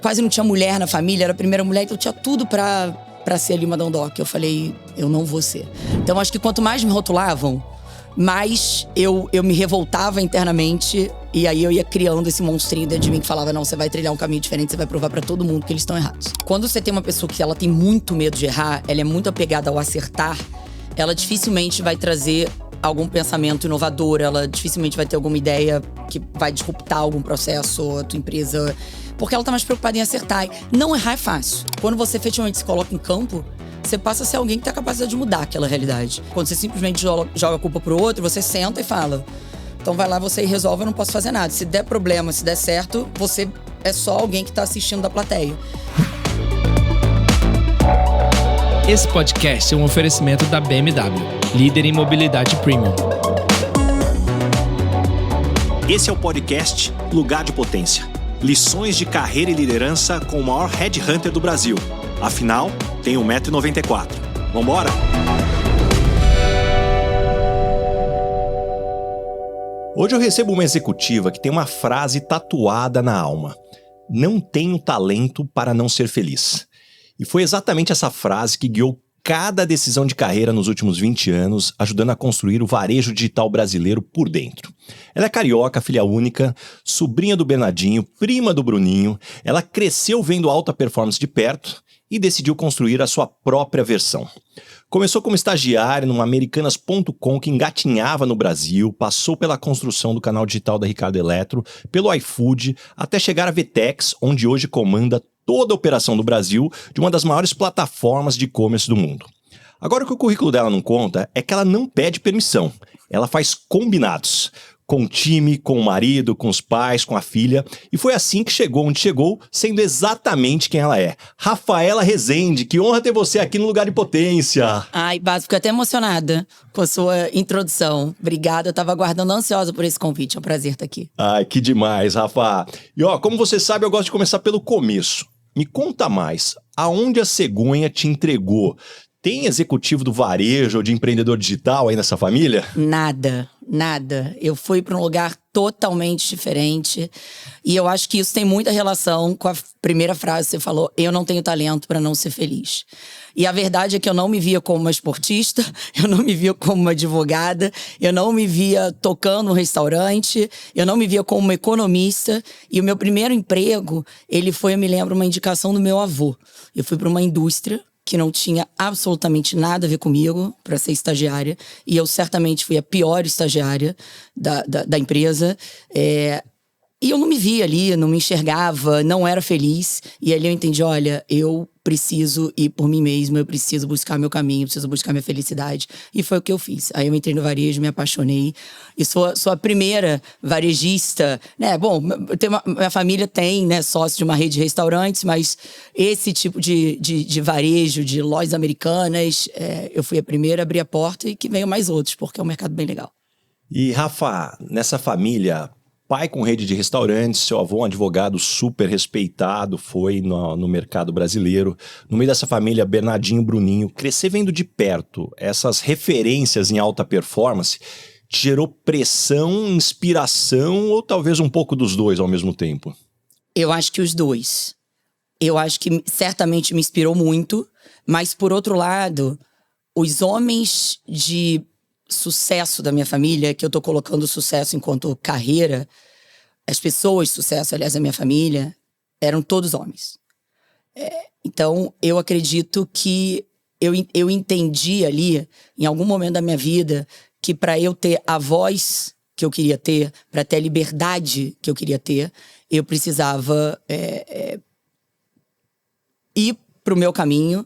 Quase não tinha mulher na família, era a primeira mulher, então tinha tudo pra ser ali uma Dondoca. Eu falei, eu não vou ser. Então acho que quanto mais me rotulavam, mais eu me revoltava internamente. E aí eu ia criando esse monstrinho dentro de mim que falava, não, você vai trilhar um caminho diferente, você vai provar pra todo mundo que eles estão errados. Quando você tem uma pessoa que ela tem muito medo de errar, ela é muito apegada ao acertar, ela dificilmente vai trazer algum pensamento inovador, ela dificilmente vai ter alguma ideia que vai disruptar algum processo, a tua empresa, porque ela tá mais preocupada em acertar. Não errar é fácil. Quando você efetivamente se coloca em campo, você passa a ser alguém que tem a capacidade de mudar aquela realidade. Quando você simplesmente joga a culpa pro outro, você senta e fala, então vai lá, você resolve, eu não posso fazer nada. Se der problema, se der certo, você é só alguém que tá assistindo da plateia. Esse podcast é um oferecimento da BMW, líder em mobilidade premium. Esse é o podcast Lugar de Potência. Lições de carreira e liderança com o maior headhunter do Brasil. Afinal, tem 1,94 m. Vambora? Hoje eu recebo uma executiva que tem uma frase tatuada na alma. Não tenho talento para não ser feliz. E foi exatamente essa frase que guiou cada decisão de carreira nos últimos 20 anos, ajudando a construir o varejo digital brasileiro por dentro. Ela é carioca, filha única, sobrinha do Bernardinho, prima do Bruninho. Ela cresceu vendo alta performance de perto e decidiu construir a sua própria versão. Começou como estagiária numa Americanas.com que engatinhava no Brasil, passou pela construção do canal digital da Ricardo Eletro, pelo iFood, até chegar à Vtex, onde hoje comanda toda a operação do Brasil de uma das maiores plataformas de e-commerce do mundo. Agora, o que o currículo dela não conta é que ela não pede permissão, ela faz combinados. Com o time, com o marido, com os pais, com a filha. E foi assim que chegou onde chegou, sendo exatamente quem ela é. Rafaela Rezende, que honra ter você aqui no Lugar de Potência. Ai, Baso, fico até emocionada com a sua introdução. Obrigada, eu tava aguardando ansiosa por esse convite. É um prazer estar aqui. Ai, que demais, Rafa. E como você sabe, eu gosto de começar pelo começo. Me conta mais, aonde a cegonha te entregou? Tem executivo do varejo ou de empreendedor digital aí nessa família? Nada. Eu fui para um lugar totalmente diferente. E eu acho que isso tem muita relação com a primeira frase que você falou, eu não tenho talento para não ser feliz. E a verdade é que eu não me via como uma esportista, eu não me via como uma advogada, eu não me via tocando um restaurante, eu não me via como uma economista. E o meu primeiro emprego, ele foi, eu me lembro, uma indicação do meu avô. Eu fui para uma indústria que não tinha absolutamente nada a ver comigo para ser estagiária. E eu certamente fui a pior estagiária da empresa. E eu não me via ali, não me enxergava, não era feliz. E ali eu entendi, olha, eu preciso ir por mim mesma, eu preciso buscar meu caminho, eu preciso buscar minha felicidade. E foi o que eu fiz. Aí eu entrei no varejo, me apaixonei. E sou a primeira varejista, né? Bom, minha família tem, né, sócio de uma rede de restaurantes, mas esse tipo de varejo, de lojas americanas, eu fui a primeira a abrir a porta e que venham mais outros, porque é um mercado bem legal. E Rafa, nessa família, pai com rede de restaurantes, seu avô um advogado super respeitado, foi no mercado brasileiro. No meio dessa família, Bernardinho, Bruninho, crescer vendo de perto essas referências em alta performance, te gerou pressão, inspiração ou talvez um pouco dos dois ao mesmo tempo? Eu acho que os dois. Eu acho que certamente me inspirou muito, mas por outro lado, os homens de sucesso da minha família, que eu tô colocando sucesso enquanto carreira, as pessoas de sucesso, aliás, da minha família, eram todos homens. Então, eu acredito que eu entendi ali, em algum momento da minha vida, que para eu ter a voz que eu queria ter, para ter a liberdade que eu queria ter, eu precisava ir pro meu caminho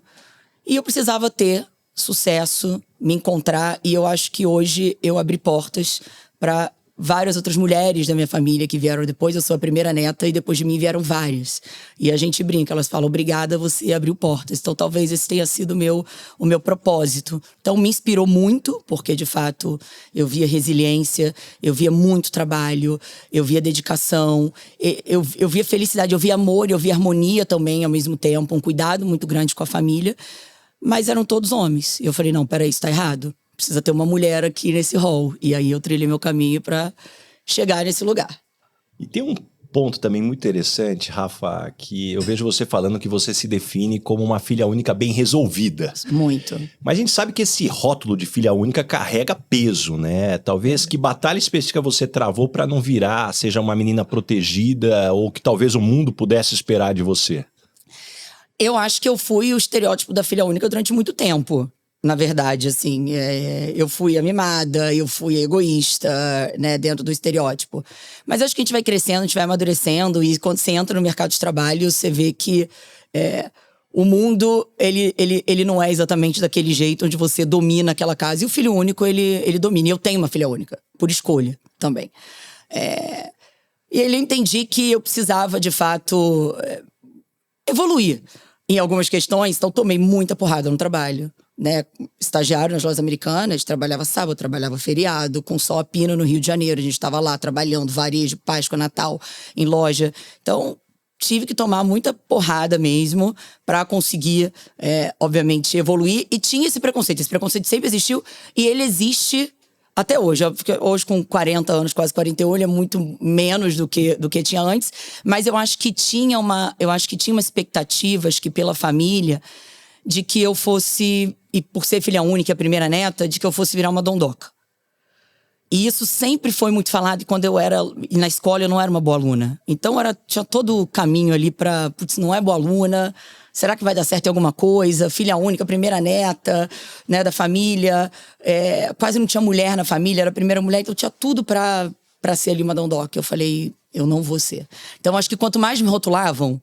e eu precisava ter sucesso, me encontrar, e eu acho que hoje eu abri portas para várias outras mulheres da minha família que vieram depois. Eu sou a primeira neta e depois de mim vieram várias. E a gente brinca, elas falam, obrigada, você abriu portas. Então talvez esse tenha sido o meu propósito. Então me inspirou muito, porque de fato eu via resiliência, eu via muito trabalho, eu via dedicação, eu via felicidade, eu via amor, eu via harmonia também ao mesmo tempo, um cuidado muito grande com a família. Mas eram todos homens. E eu falei, não, peraí, isso tá errado. Precisa ter uma mulher aqui nesse hall. E aí eu trilhei meu caminho pra chegar nesse lugar. E tem um ponto também muito interessante, Rafa, que eu vejo você falando que você se define como uma filha única bem resolvida. Muito. Mas a gente sabe que esse rótulo de filha única carrega peso, né? Talvez que batalha específica você travou para não virar, seja uma menina protegida ou que talvez o mundo pudesse esperar de você. Eu acho que eu fui o estereótipo da filha única durante muito tempo. Na verdade, assim, eu fui a mimada, eu fui a egoísta, né, dentro do estereótipo. Mas acho que a gente vai crescendo, a gente vai amadurecendo, e quando você entra no mercado de trabalho, você vê que o mundo, ele não é exatamente daquele jeito onde você domina aquela casa. E o filho único, ele domina. E eu tenho uma filha única, por escolha também. E eu entendi que eu precisava, de fato, evoluir em algumas questões. Então, tomei muita porrada no trabalho. Né, estagiário nas lojas americanas, trabalhava sábado, trabalhava feriado, com sol a pino no Rio de Janeiro. A gente estava lá trabalhando, varejo, Páscoa, Natal, em loja. Então, tive que tomar muita porrada mesmo para conseguir, obviamente, evoluir. E tinha esse preconceito. Esse preconceito sempre existiu e ele existe até hoje. Hoje, com 40 anos, quase 41, ele é muito menos do que tinha antes. Mas eu acho que tinha uma expectativas que pela família de que eu fosse, e por ser filha única, a primeira neta, de que eu fosse virar uma dondoca. E isso sempre foi muito falado, e quando eu era na escola eu não era uma boa aluna. Então tinha todo o caminho ali pra, putz, não é boa aluna, será que vai dar certo em alguma coisa? Filha única, primeira neta, né, da família, quase não tinha mulher na família, era a primeira mulher, então tinha tudo pra ser ali uma dondoca. Eu falei, eu não vou ser. Então acho que quanto mais me rotulavam,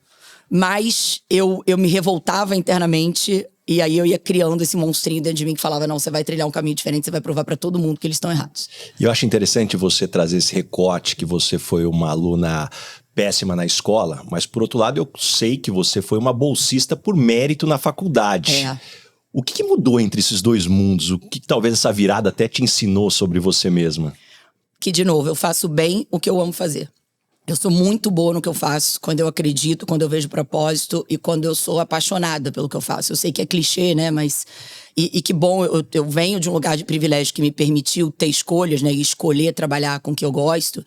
mas eu me revoltava internamente, e aí eu ia criando esse monstrinho dentro de mim que falava, não, você vai trilhar um caminho diferente, você vai provar pra todo mundo que eles estão errados. E eu acho interessante você trazer esse recorte que você foi uma aluna péssima na escola, mas por outro lado eu sei que você foi uma bolsista por mérito na faculdade. O que mudou entre esses dois mundos? O que talvez essa virada até te ensinou sobre você mesma? Que, de novo, eu faço bem o que eu amo fazer. Eu sou muito boa no que eu faço, quando eu acredito, quando eu vejo propósito e quando eu sou apaixonada pelo que eu faço. Eu sei que é clichê, né? Mas... E que bom, eu venho de um lugar de privilégio que me permitiu ter escolhas, né? E escolher trabalhar com o que eu gosto.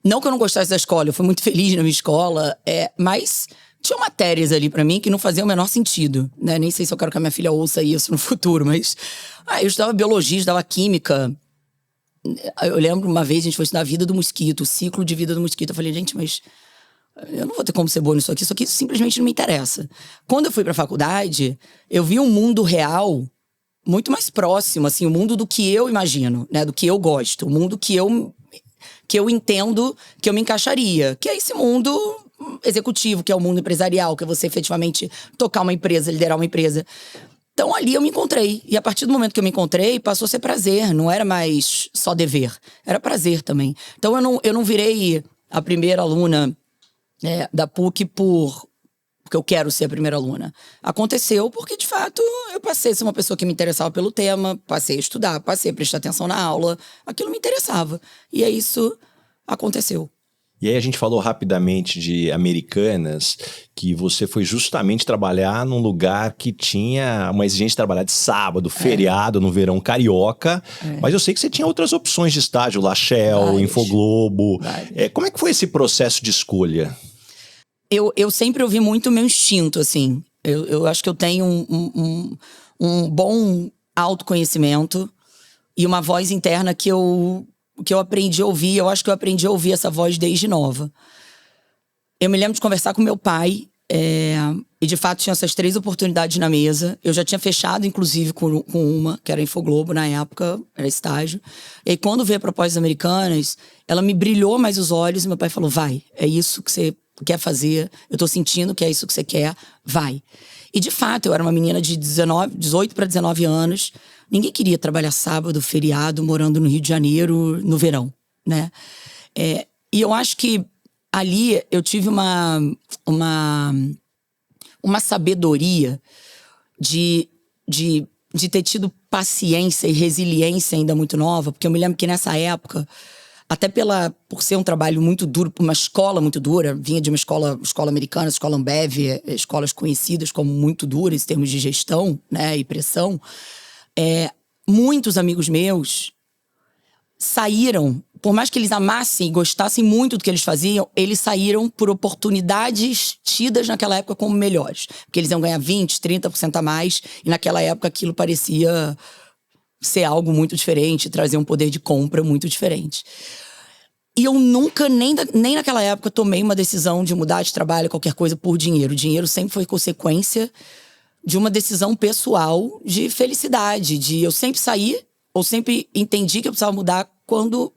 Não que eu não gostasse da escola, eu fui muito feliz na minha escola, mas tinha matérias ali pra mim que não faziam o menor sentido, né? Nem sei se eu quero que a minha filha ouça isso no futuro, mas... eu estudava biologia, estudava química... Eu lembro uma vez a gente foi estudar a vida do mosquito, o ciclo de vida do mosquito. Eu falei, gente, mas eu não vou ter como ser boa nisso aqui simplesmente não me interessa. Quando eu fui pra faculdade, eu vi um mundo real muito mais próximo, assim, o mundo do que eu imagino, né, do que eu gosto, o mundo que eu entendo que eu me encaixaria, que é esse mundo executivo, que é o mundo empresarial, que é você efetivamente tocar uma empresa, liderar uma empresa. Então, ali eu me encontrei. E a partir do momento que eu me encontrei, passou a ser prazer. Não era mais só dever. Era prazer também. Então, eu não virei a primeira aluna da PUC porque eu quero ser a primeira aluna. Aconteceu porque, de fato, eu passei a ser uma pessoa que me interessava pelo tema, passei a estudar, passei a prestar atenção na aula. Aquilo me interessava. E aí isso aconteceu. E aí a gente falou rapidamente de Americanas, que você foi justamente trabalhar num lugar que tinha uma exigência de trabalhar de sábado, feriado, no verão carioca. Mas eu sei que você tinha outras opções de estágio, lá Shell, Infoglobo. Como é que foi esse processo de escolha? Eu sempre ouvi muito o meu instinto, assim. Eu acho que eu tenho um bom autoconhecimento e uma voz interna que eu aprendi a ouvir. Eu acho que eu aprendi a ouvir essa voz desde nova. Eu me lembro de conversar com meu pai, e de fato tinha essas 3 oportunidades na mesa. Eu já tinha fechado, inclusive, com uma, que era Infoglobo na época, era estágio. E aí, quando veio a Propostas Americanas, ela me brilhou mais os olhos e meu pai falou, vai, é isso que você quer fazer, eu tô sentindo que é isso que você quer, vai. E de fato, eu era uma menina de 18 para 19 anos, ninguém queria trabalhar sábado, feriado, morando no Rio de Janeiro, no verão, né? E eu acho que ali eu tive uma sabedoria de ter tido paciência e resiliência ainda muito nova, porque eu me lembro que nessa época, até por ser um trabalho muito duro, por uma escola muito dura, vinha de uma escola americana, escola Ambev, escolas conhecidas como muito duras em termos de gestão, né, e pressão. Muitos amigos meus saíram por mais que eles amassem e gostassem muito do que eles faziam, eles saíram por oportunidades tidas naquela época como melhores. Porque eles iam ganhar 20%, 30% a mais. E naquela época aquilo parecia ser algo muito diferente, trazer um poder de compra muito diferente. E eu nunca, nem naquela época, tomei uma decisão de mudar de trabalho, qualquer coisa, por dinheiro. O dinheiro sempre foi consequência de uma decisão pessoal de felicidade. De eu sempre sair, ou sempre entendi que eu precisava mudar quando,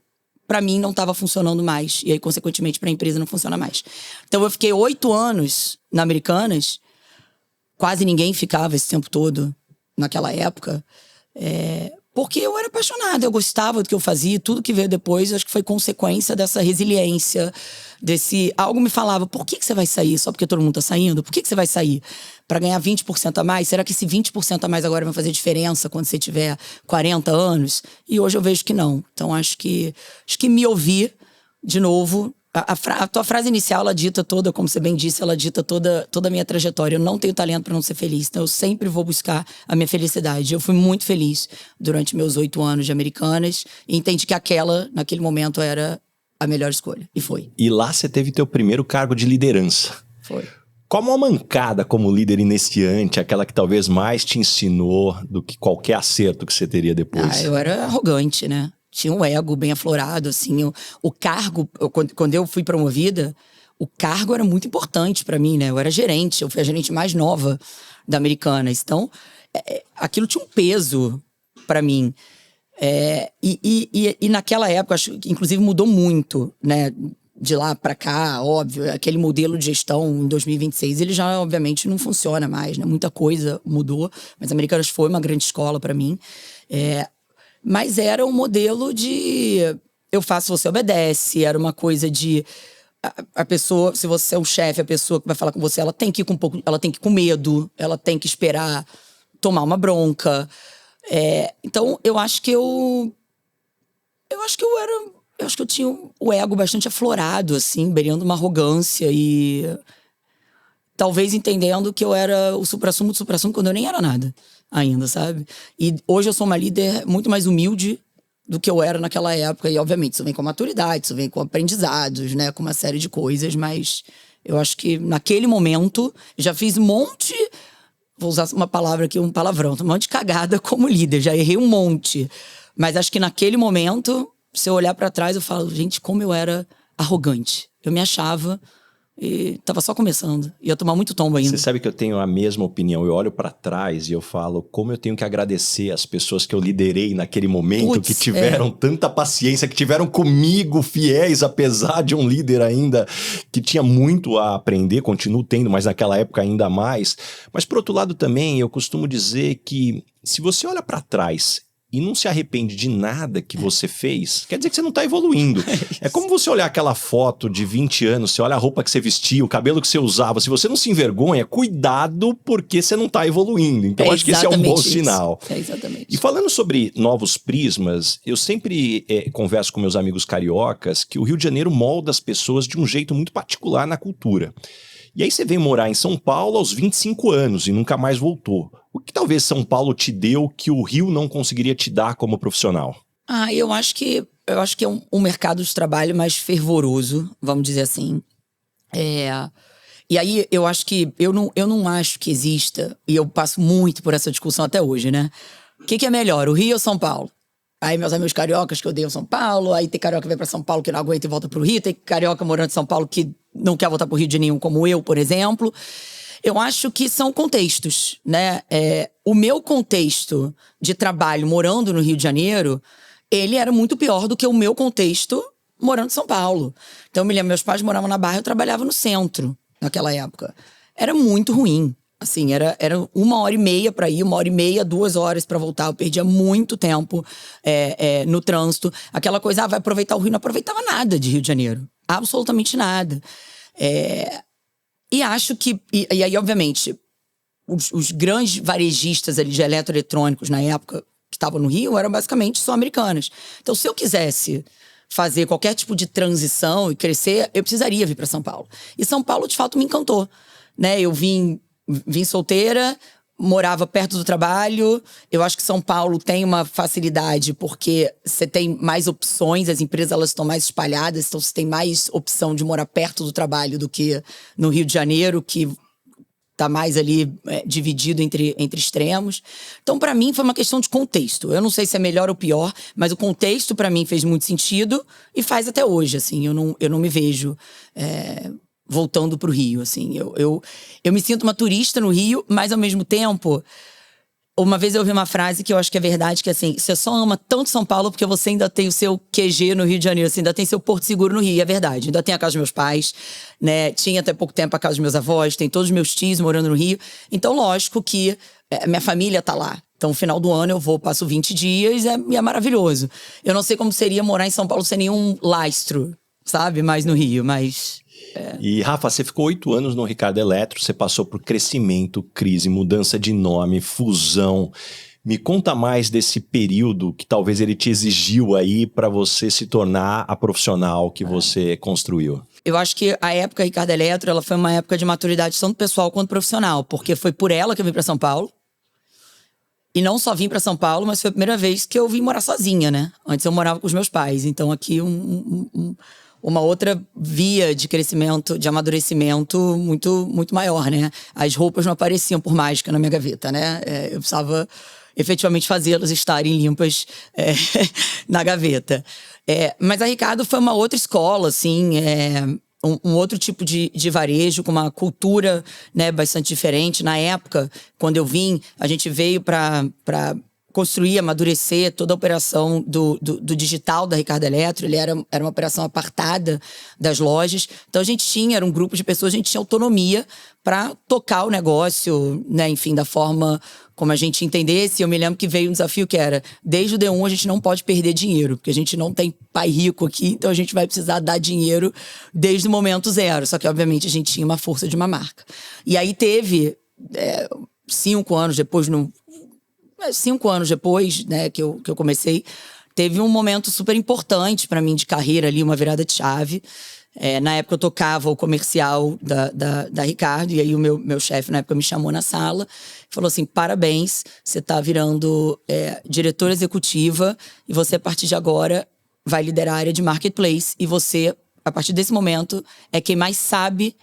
pra mim, não estava funcionando mais. E aí, consequentemente, pra empresa não funciona mais. Então, eu fiquei 8 anos na Americanas. Quase ninguém ficava esse tempo todo naquela época. Porque eu era apaixonada, eu gostava do que eu fazia. Tudo que veio depois, acho que foi consequência dessa resiliência. Algo me falava, por que você vai sair? Só porque todo mundo tá saindo? Por que você vai sair? Para ganhar 20% a mais? Será que esse 20% a mais agora vai fazer diferença quando você tiver 40 anos? E hoje eu vejo que não. Então acho que me ouvir de novo. A tua frase inicial, ela dita toda, como você bem disse, ela dita toda a minha trajetória. Eu não tenho talento para não ser feliz, então eu sempre vou buscar a minha felicidade. Eu fui muito feliz durante meus 8 anos de Americanas e entendi que naquele momento, era a melhor escolha. E foi. E lá você teve teu primeiro cargo de liderança. Foi. Qual uma mancada como líder iniciante, aquela que talvez mais te ensinou do que qualquer acerto que você teria depois? Eu era arrogante, né? Tinha um ego bem aflorado, assim. O cargo, quando eu fui promovida, o cargo era muito importante pra mim, né? Eu era gerente, eu fui a gerente mais nova da Americanas. Então, aquilo tinha um peso pra mim. E naquela época, acho que inclusive mudou muito, né? De lá pra cá, óbvio, aquele modelo de gestão em 2026, ele já, obviamente, não funciona mais, né? Muita coisa mudou, mas Americanas foi uma grande escola pra mim. Mas era um modelo de eu faço, você obedece. Era uma coisa de a pessoa, se você é um chefe, a pessoa que vai falar com você, ela tem que ir ela tem que ir com medo, ela tem que esperar tomar uma bronca. Então eu acho que eu tinha o ego bastante aflorado, assim, beirando uma arrogância e talvez entendendo que eu era o suprassumo do suprassumo quando eu nem era nada ainda, sabe? E hoje eu sou uma líder muito mais humilde do que eu era naquela época. E, obviamente, isso vem com maturidade, isso vem com aprendizados, né? Com uma série de coisas. Mas eu acho que, naquele momento, já fiz um monte... Vou usar uma palavra aqui, um palavrão. Um monte de cagada como líder. Já errei um monte. Mas acho que, naquele momento, se eu olhar pra trás, eu falo... Gente, como eu era arrogante. Eu me achava... E tava só começando. Ia tomar muito tombo ainda. Você sabe que eu tenho a mesma opinião. Eu olho pra trás e eu falo como eu tenho que agradecer as pessoas que eu liderei naquele momento, que tiveram tanta paciência, que tiveram comigo fiéis, apesar de um líder ainda que tinha muito a aprender, continuo tendo, mas naquela época ainda mais. Mas por outro lado também, eu costumo dizer que se você olha pra trás e não se arrepende de nada que você fez, quer dizer que você não tá evoluindo. É como você olhar aquela foto de 20 anos, você olha a roupa que você vestia, o cabelo que você usava, se você não se envergonha, cuidado porque você não tá evoluindo. Então acho que esse é um bom sinal. Exatamente. E falando sobre novos prismas, eu sempre converso com meus amigos cariocas que o Rio de Janeiro molda as pessoas de um jeito muito particular na cultura. E aí você veio morar em São Paulo aos 25 anos e nunca mais voltou. O que talvez São Paulo te deu que o Rio não conseguiria te dar como profissional? Eu acho que é um mercado de trabalho mais fervoroso, vamos dizer assim. E aí eu acho que eu não acho que exista, e eu passo muito por essa discussão até hoje, né? O que é melhor, o Rio ou São Paulo? Aí meus amigos cariocas que odeiam São Paulo, aí tem carioca que vem pra São Paulo que não aguenta e volta pro Rio, tem carioca morando em São Paulo que não quer voltar pro Rio de nenhum, como eu, por exemplo. Eu acho que são contextos, né? O meu contexto de trabalho morando no Rio de Janeiro, ele era muito pior do que o meu contexto morando em São Paulo. Então eu me lembro, meus pais moravam na Barra, eu trabalhava no centro naquela época. Era muito ruim. Assim, era 1h30 pra ir, 1h30, 2 horas pra voltar. Eu perdia muito tempo no trânsito. Aquela coisa, vai aproveitar o Rio. Não aproveitava nada de Rio de Janeiro. Absolutamente nada. E acho que... E aí, obviamente, os grandes varejistas ali de eletroeletrônicos na época que estavam no Rio eram basicamente só Americanas. Então, se eu quisesse fazer qualquer tipo de transição e crescer, eu precisaria vir pra São Paulo. E São Paulo, de fato, me encantou. Né? Eu vim solteira, morava perto do trabalho. Eu acho que São Paulo tem uma facilidade porque você tem mais opções, as empresas elas estão mais espalhadas, então você tem mais opção de morar perto do trabalho do que no Rio de Janeiro, que tá mais ali dividido entre extremos. Então, para mim, foi uma questão de contexto. Eu não sei se é melhor ou pior, mas o contexto, para mim, fez muito sentido e faz até hoje, assim. Eu não me vejo voltando pro Rio, assim. Eu me sinto uma turista no Rio, mas, ao mesmo tempo, uma vez eu ouvi uma frase que eu acho que é verdade, que é assim, você só ama tanto São Paulo porque você ainda tem o seu QG no Rio de Janeiro, você ainda tem seu Porto Seguro no Rio, e é verdade. Ainda tem a casa dos meus pais, né? Tinha até pouco tempo a casa dos meus avós, tem todos os meus tios morando no Rio. Então, lógico que minha família tá lá. Então, no final do ano eu vou, passo 20 dias e é maravilhoso. Eu não sei como seria morar em São Paulo sem nenhum lastro, sabe? Mais no Rio, mas... E, Rafa, você ficou 8 anos no Ricardo Eletro, você passou por crescimento, crise, mudança de nome, fusão. Me conta mais desse período que talvez ele te exigiu aí para você se tornar a profissional que você construiu. Eu acho que a época Ricardo Eletro, ela foi uma época de maturidade tanto pessoal quanto profissional, porque foi por ela que eu vim para São Paulo. E não só vim para São Paulo, mas foi a primeira vez que eu vim morar sozinha, né? Antes eu morava com os meus pais. Então aqui uma outra via de crescimento, de amadurecimento muito, muito maior, né? As roupas não apareciam por mágica na minha gaveta, né? Eu precisava efetivamente fazê-las estarem limpas na gaveta. Mas a Ricardo foi uma outra escola, assim, um outro tipo de varejo, com uma cultura, né, bastante diferente. Na época, quando eu vim, a gente veio para construir, amadurecer toda a operação do digital da Ricardo Eletro. Ele era uma operação apartada das lojas. Então, era um grupo de pessoas, a gente tinha autonomia para tocar o negócio, né, enfim, da forma como a gente entendesse. Eu me lembro que veio um desafio que era, desde o D1 a gente não pode perder dinheiro, porque a gente não tem pai rico aqui, então a gente vai precisar dar dinheiro desde o momento zero. Só que, obviamente, a gente tinha uma força de uma marca. E aí teve 5 anos depois, 5 anos depois, né, que eu comecei, teve um momento super importante para mim de carreira ali, uma virada de chave. Na época eu tocava o comercial da Ricardo, e aí o meu chefe na época me chamou na sala e falou assim, parabéns, você tá virando diretora executiva e você a partir de agora vai liderar a área de marketplace e você, a partir desse momento, é quem mais sabe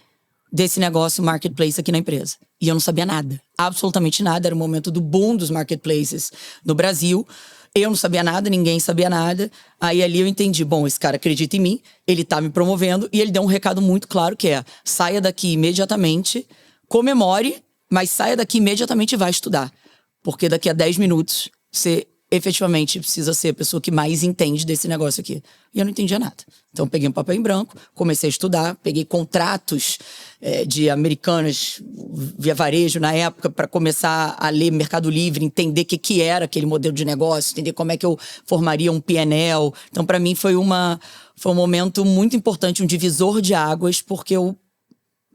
desse negócio marketplace aqui na empresa. E eu não sabia nada, absolutamente nada. Era o momento do boom dos marketplaces no Brasil. Eu não sabia nada, ninguém sabia nada. Aí ali eu entendi, bom, esse cara acredita em mim, ele tá me promovendo e ele deu um recado muito claro que saia daqui imediatamente, comemore, mas saia daqui imediatamente e vai estudar. Porque daqui a 10 minutos você efetivamente precisa ser a pessoa que mais entende desse negócio aqui. E eu não entendia nada. Então, peguei um papel em branco, comecei a estudar, peguei contratos de Americanas via varejo na época para começar a ler Mercado Livre, entender o que era aquele modelo de negócio, entender como é que eu formaria um P&L. Então, para mim, foi um momento muito importante, um divisor de águas, porque eu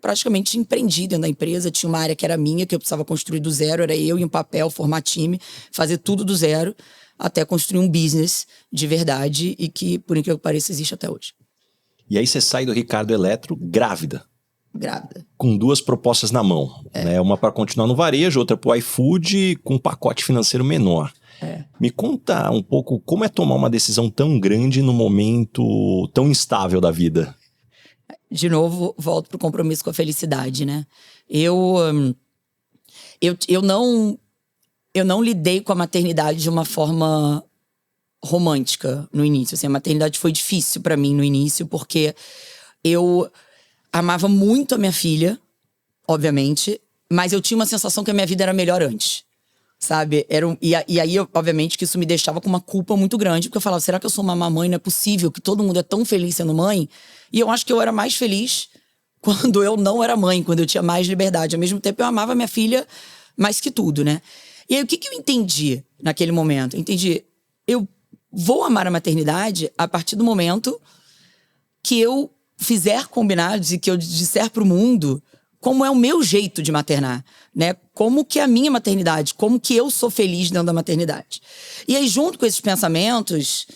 praticamente empreendi dentro da empresa. Tinha uma área que era minha, que eu precisava construir do zero, era eu e um papel, formar time, fazer tudo do zero, até construir um business de verdade e que, por incrível que pareça, existe até hoje. E aí você sai do Ricardo Eletro grávida. Grávida. Com 2 propostas na mão. Né? Uma para continuar no varejo, outra para o iFood, com um pacote financeiro menor. Me conta um pouco como é tomar uma decisão tão grande num momento tão instável da vida. De novo, volto pro compromisso com a felicidade, né? Eu não lidei com a maternidade de uma forma romântica no início. Assim, a maternidade foi difícil para mim no início, porque eu amava muito a minha filha, obviamente, mas eu tinha uma sensação que a minha vida era melhor antes, sabe? E aí, obviamente, que isso me deixava com uma culpa muito grande, porque eu falava, será que eu sou uma mamãe? Não é possível que todo mundo é tão feliz sendo mãe. E eu acho que eu era mais feliz quando eu não era mãe, quando eu tinha mais liberdade. Ao mesmo tempo, eu amava minha filha mais que tudo, né? E aí, o que eu entendi naquele momento? Eu entendi, eu vou amar a maternidade a partir do momento que eu fizer combinados e que eu disser pro mundo como é o meu jeito de maternar, né? Como que é a minha maternidade, como que eu sou feliz dentro da maternidade. E aí, junto com esses pensamentos,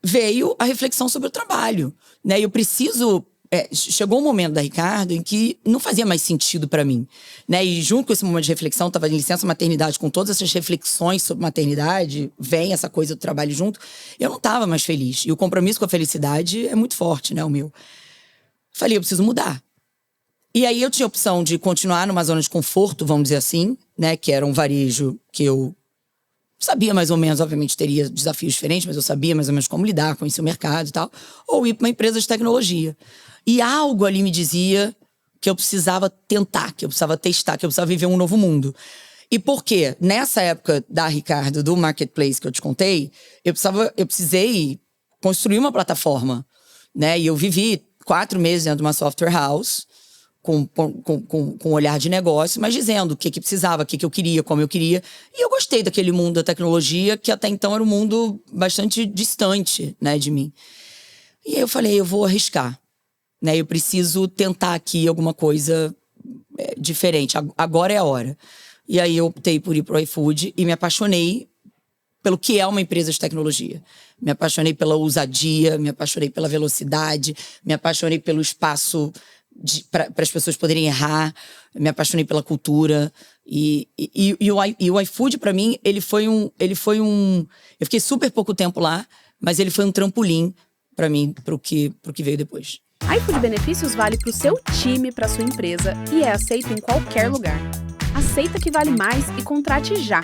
veio a reflexão sobre o trabalho, né? Eu preciso chegou um momento da Ricardo em que não fazia mais sentido para mim, né? E junto com esse momento de reflexão, estava em licença maternidade, com todas essas reflexões sobre maternidade, vem essa coisa do trabalho junto, eu não estava mais feliz. E o compromisso com a felicidade é muito forte, né, o meu. Falei, eu preciso mudar. E aí eu tinha a opção de continuar numa zona de conforto, vamos dizer assim, né? Que era um varejo que eu sabia mais ou menos, obviamente teria desafios diferentes, mas eu sabia mais ou menos como lidar, conhecer o mercado e tal. Ou ir para uma empresa de tecnologia. E algo ali me dizia que eu precisava tentar, que eu precisava testar, que eu precisava viver um novo mundo. E por quê? Nessa época da Ricardo, do Marketplace que eu te contei, eu precisei construir uma plataforma, né? E eu vivi 4 meses dentro de uma software house, com um olhar de negócio, mas dizendo o que precisava, o que eu queria, como eu queria. E eu gostei daquele mundo da tecnologia, que até então era um mundo bastante distante, né, de mim. E aí eu falei, eu vou arriscar, né? Eu preciso tentar aqui alguma coisa diferente. Agora é a hora. E aí eu optei por ir pro iFood e me apaixonei pelo que é uma empresa de tecnologia. Me apaixonei pela ousadia, me apaixonei pela velocidade, me apaixonei pelo espaço para as pessoas poderem errar, me apaixonei pela cultura. E o iFood, para mim, ele foi um... Eu fiquei super pouco tempo lá, mas ele foi um trampolim para mim, pro que veio depois. iFood Benefícios vale pro seu time, pra sua empresa e é aceito em qualquer lugar. Aceita que vale mais e contrate já.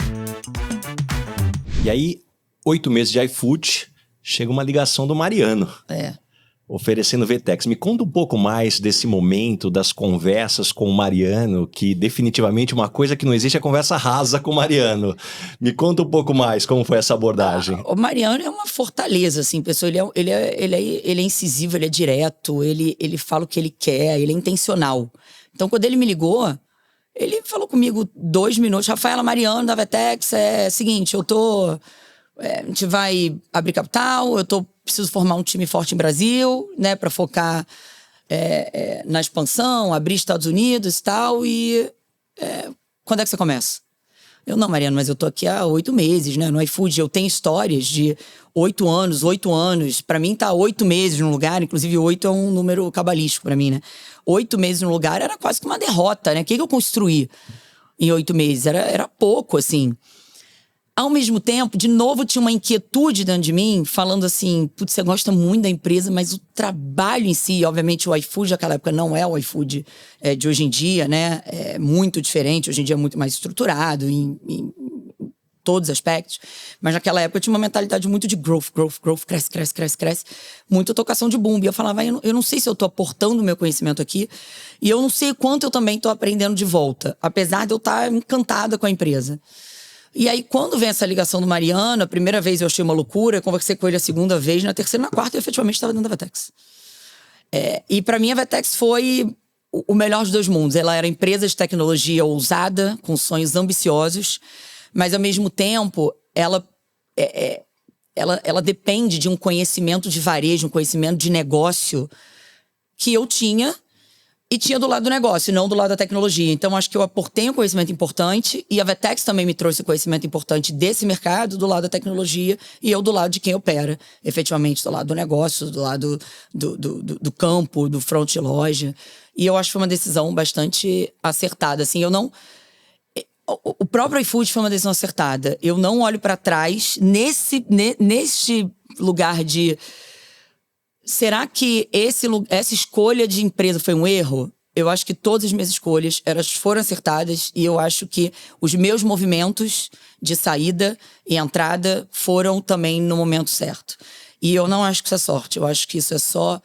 E aí, 8 meses de iFood, chega uma ligação do Mariano. Oferecendo VTEX. Me conta um pouco mais desse momento, das conversas com o Mariano, que definitivamente uma coisa que não existe é conversa rasa com o Mariano. Me conta um pouco mais como foi essa abordagem. O Mariano é uma fortaleza, assim, pessoal. Ele é incisivo, ele é direto, ele fala o que ele quer, ele é intencional. Então, quando ele me ligou, ele falou comigo 2 minutos. Rafaela, Mariano da VTEX, seguinte, a gente vai abrir capital, preciso formar um time forte em Brasil, né, para focar na expansão, abrir Estados Unidos e tal. E quando é que você começa? Eu, não, Mariano, mas eu tô aqui há 8 meses, né, no iFood. Eu tenho histórias de 8 anos. Para mim tá 8 meses num lugar, inclusive 8 é um número cabalístico para mim, né? 8 meses num lugar era quase que uma derrota, né? O que eu construí em 8 meses? Era pouco, assim. Ao mesmo tempo, de novo, tinha uma inquietude dentro de mim, falando assim, putz, você gosta muito da empresa, mas o trabalho em si, obviamente o iFood naquela época não é o iFood de hoje em dia, né? É muito diferente, hoje em dia é muito mais estruturado em todos os aspectos. Mas naquela época eu tinha uma mentalidade muito de growth, cresce. Muita tocação de bumbo. E eu falava, eu não sei se eu tô aportando o meu conhecimento aqui, e eu não sei quanto eu também tô aprendendo de volta, apesar de eu estar encantada com a empresa. E aí, quando vem essa ligação do Mariano, a primeira vez eu achei uma loucura, eu conversei com ele a segunda vez, na terceira, na quarta, eu efetivamente estava dentro da VTEX. E para mim, a VTEX foi o melhor dos 2 mundos. Ela era empresa de tecnologia ousada, com sonhos ambiciosos, mas, ao mesmo tempo, ela depende de um conhecimento de varejo, um conhecimento de negócio que eu tinha, e tinha do lado do negócio, não do lado da tecnologia. Então, acho que eu aportei um conhecimento importante e a VTEX também me trouxe um conhecimento importante desse mercado, do lado da tecnologia, e eu do lado de quem opera, efetivamente, do lado do negócio, do lado do campo, do front de loja. E eu acho que foi uma decisão bastante acertada. Assim, o próprio iFood foi uma decisão acertada. Eu não olho para trás nesse lugar de... Será que essa escolha de empresa foi um erro? Eu acho que todas as minhas escolhas elas foram acertadas e eu acho que os meus movimentos de saída e entrada foram também no momento certo. E eu não acho que isso é sorte, eu acho que isso é só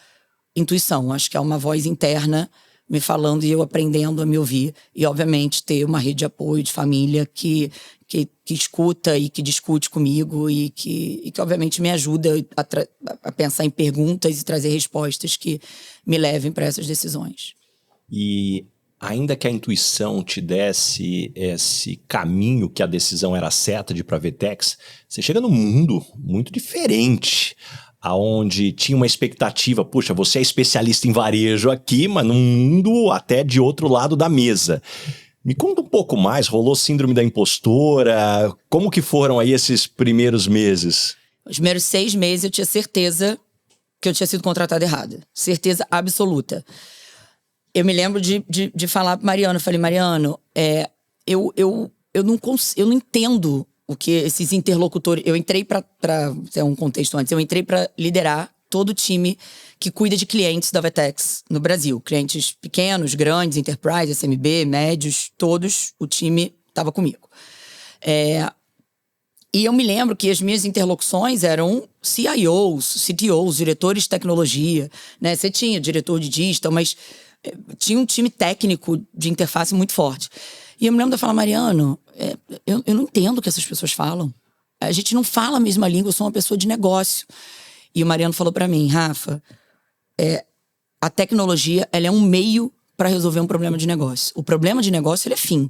intuição. Acho que é uma voz interna me falando e eu aprendendo a me ouvir. E, obviamente, ter uma rede de apoio, de família que escuta e que discute comigo e que obviamente, me ajuda a pensar em perguntas e trazer respostas que me levem para essas decisões. E ainda que a intuição te desse esse caminho que a decisão era certa de ir para a VTEX, você chega num mundo muito diferente, aonde tinha uma expectativa, puxa, você é especialista em varejo aqui, mas num mundo até de outro lado da mesa. Me conta um pouco mais, rolou síndrome da impostora? Como que foram aí esses primeiros meses? Os primeiros 6 meses eu tinha certeza que eu tinha sido contratada errada. Certeza absoluta. Eu me lembro de falar pro Mariano. Eu falei, Mariano, eu não entendo o que esses interlocutores... Eu entrei pra ter um contexto antes. Eu entrei pra liderar todo o time que cuida de clientes da Vetex no Brasil. Clientes pequenos, grandes, enterprise, SMB, médios, todos, o time estava comigo. E eu me lembro que as minhas interlocuções eram CIOs, CTOs, diretores de tecnologia, né? Você tinha diretor de digital, mas tinha um time técnico de interface muito forte. E eu me lembro de falar, Mariano, eu não entendo o que essas pessoas falam. A gente não fala a mesma língua, eu sou uma pessoa de negócio. E o Mariano falou pra mim, Rafa, a tecnologia ela é um meio para resolver um problema de negócio. O problema de negócio ele é fim.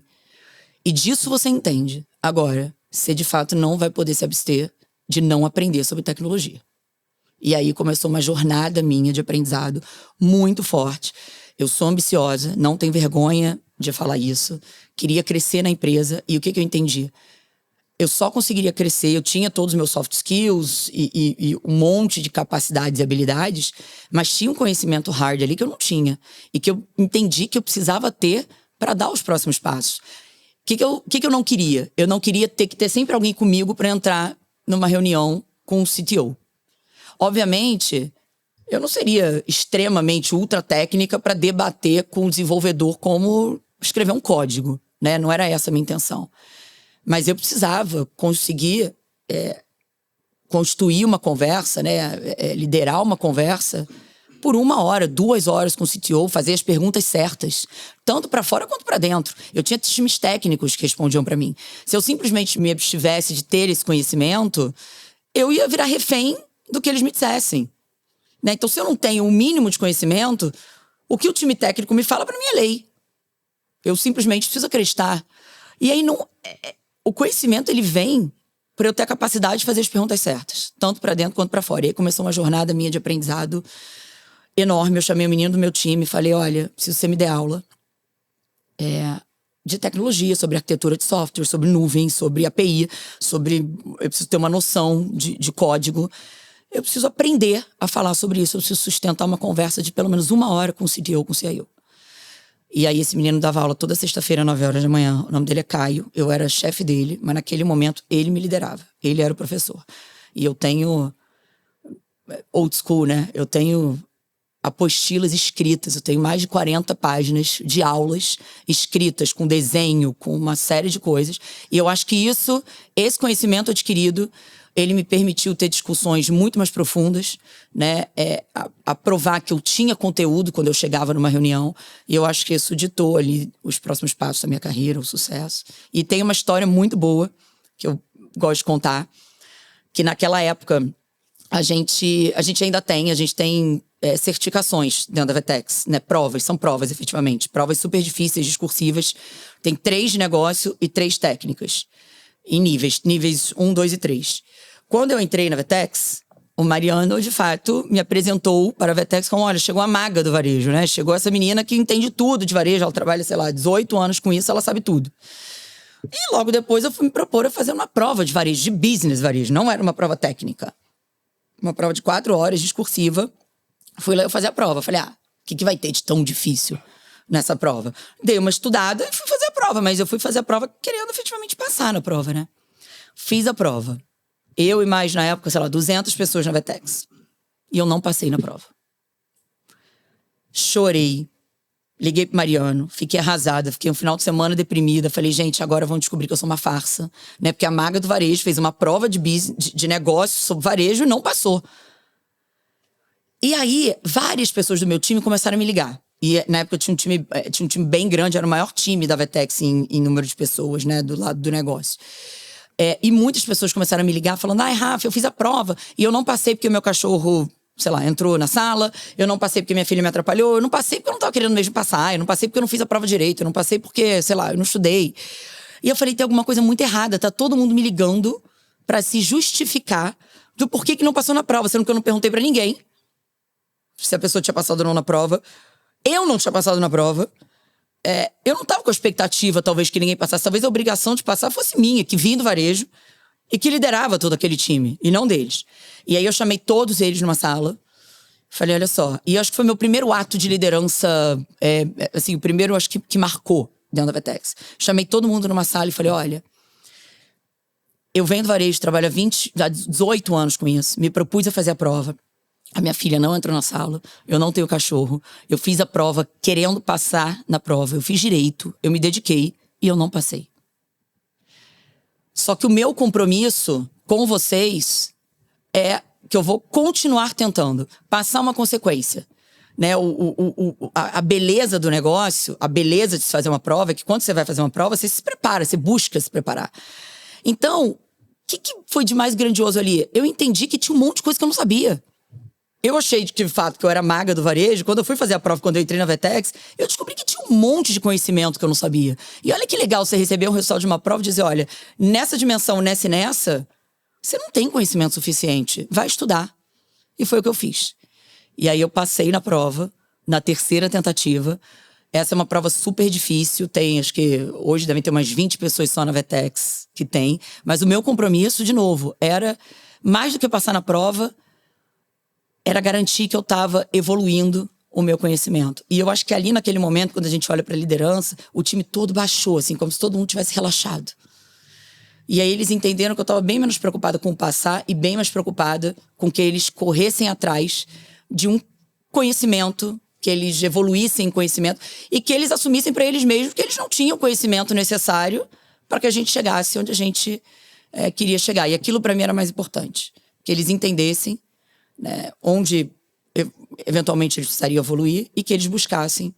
E disso você entende. Agora, você de fato não vai poder se abster de não aprender sobre tecnologia. E aí começou uma jornada minha de aprendizado muito forte. Eu sou ambiciosa, não tenho vergonha de falar isso. Queria crescer na empresa. E o que eu entendi? Eu só conseguiria crescer, eu tinha todos os meus soft skills e um monte de capacidades e habilidades, mas tinha um conhecimento hard ali que eu não tinha. E que eu entendi que eu precisava ter para dar os próximos passos. O que eu não queria? Eu não queria ter que ter sempre alguém comigo para entrar numa reunião com o CTO. Obviamente, eu não seria extremamente ultra técnica para debater com o desenvolvedor como escrever um código, né? Não era essa a minha intenção. Mas eu precisava conseguir construir uma conversa, né? Liderar uma conversa por 1 hora, 2 horas com o CTO, fazer as perguntas certas, tanto para fora quanto para dentro. Eu tinha times técnicos que respondiam para mim. Se eu simplesmente me abstivesse de ter esse conhecimento, eu ia virar refém do que eles me dissessem. Né? Então, se eu não tenho o mínimo de conhecimento, o que o time técnico me fala para mim é lei. Eu simplesmente preciso acreditar. E aí, o conhecimento ele vem para eu ter a capacidade de fazer as perguntas certas, tanto para dentro quanto para fora. E aí começou uma jornada minha de aprendizado enorme. Eu chamei o menino do meu time e falei, olha, preciso que você me dê aula de tecnologia, sobre arquitetura de software, sobre nuvem, sobre API, eu preciso ter uma noção de código. Eu preciso aprender a falar sobre isso. Eu preciso sustentar uma conversa de pelo menos 1 hora com o CTO, com o CIO. E aí esse menino dava aula toda sexta-feira, 9 horas da manhã. O nome dele é Caio. Eu era chefe dele, mas naquele momento ele me liderava. Ele era o professor. E eu tenho old school, né? Eu tenho apostilas escritas. Eu tenho mais de 40 páginas de aulas escritas, com desenho, com uma série de coisas. E eu acho que esse conhecimento adquirido, ele me permitiu ter discussões muito mais profundas, né? A provar que eu tinha conteúdo quando eu chegava numa reunião. E eu acho que isso ditou ali os próximos passos da minha carreira, o sucesso. E tem uma história muito boa, que eu gosto de contar, que naquela época a gente ainda tem certificações dentro da Vetex, né? São provas, efetivamente. Provas super difíceis, discursivas. Tem 3 de negócio e 3 técnicas. Em níveis 1, 2 e 3. Quando eu entrei na Vetex, o Mariano, de fato, me apresentou para a Vetex como, olha, chegou a maga do varejo, né? Chegou essa menina que entende tudo de varejo, ela trabalha, 18 anos com isso, ela sabe tudo. E logo depois eu fui me propor a fazer uma prova de varejo, de business varejo, não era uma prova técnica. Uma prova de 4 horas, discursiva. Fui lá eu fazer a prova, falei, o que vai ter de tão difícil nessa prova? Dei uma estudada e fui fazer a prova, mas eu fui fazer a prova querendo efetivamente passar na prova, né? Fiz a prova. Eu e mais, na época, 200 pessoas na Vetex. E eu não passei na prova. Chorei. Liguei pro Mariano. Fiquei arrasada. Fiquei um final de semana deprimida. Falei, gente, agora vão descobrir que eu sou uma farsa. Né? Porque a maga do varejo fez uma prova de negócio sobre varejo e não passou. E aí, várias pessoas do meu time começaram a me ligar. E na época tinha um time bem grande, era o maior time da Vetex em número de pessoas, né, do lado do negócio. E muitas pessoas começaram a me ligar falando, Rafa, eu fiz a prova e eu não passei porque o meu cachorro, entrou na sala, eu não passei porque minha filha me atrapalhou, eu não passei porque eu não tava querendo mesmo passar, eu não passei porque eu não fiz a prova direito, eu não passei porque, eu não estudei. E eu falei, tem alguma coisa muito errada, tá todo mundo me ligando pra se justificar do porquê que não passou na prova, sendo que eu não perguntei pra ninguém se a pessoa tinha passado ou não na prova. Eu não tinha passado na prova. Eu não tava com a expectativa, talvez, que ninguém passasse. Talvez a obrigação de passar fosse minha, que vim do varejo e que liderava todo aquele time, e não deles. E aí eu chamei todos eles numa sala Falei, olha só. E acho que foi meu primeiro ato de liderança, assim, o primeiro, acho que marcou dentro da Vetex. Chamei todo mundo numa sala e falei, olha, eu venho do varejo, trabalho há 18 anos com isso. Me propus a fazer a prova. A minha filha não entrou na sala, eu não tenho cachorro. Eu fiz a prova querendo passar na prova. Eu fiz direito, eu me dediquei e eu não passei. Só que o meu compromisso com vocês é que eu vou continuar tentando passar uma consequência. Né? A beleza do negócio, a beleza de se fazer uma prova é que quando você vai fazer uma prova, você se prepara, você busca se preparar. Então, o que foi de mais grandioso ali? Eu entendi que tinha um monte de coisa que eu não sabia. Eu achei, de fato, que eu era maga do varejo. Quando eu fui fazer a prova, quando eu entrei na Vetex, eu descobri que tinha um monte de conhecimento que eu não sabia. E olha que legal você receber um resultado de uma prova e dizer, olha, nessa dimensão, nessa e nessa, você não tem conhecimento suficiente. Vai estudar. E foi o que eu fiz. E aí eu passei na prova, na terceira tentativa. Essa é uma prova super difícil. Tem, acho que hoje devem ter umas 20 pessoas só na Vetex que tem. Mas o meu compromisso, de novo, era mais do que passar na prova, era garantir que eu estava evoluindo o meu conhecimento. E eu acho que ali, naquele momento, quando a gente olha para a liderança, o time todo baixou, assim, como se todo mundo tivesse relaxado. E aí eles entenderam que eu estava bem menos preocupada com o passar e bem mais preocupada com que eles corressem atrás de um conhecimento, que eles evoluíssem em conhecimento e que eles assumissem para eles mesmos que eles não tinham o conhecimento necessário para que a gente chegasse onde a gente queria chegar. E aquilo, para mim, era mais importante. Que eles entendessem, né, onde eventualmente eles precisariam evoluir e que eles buscassem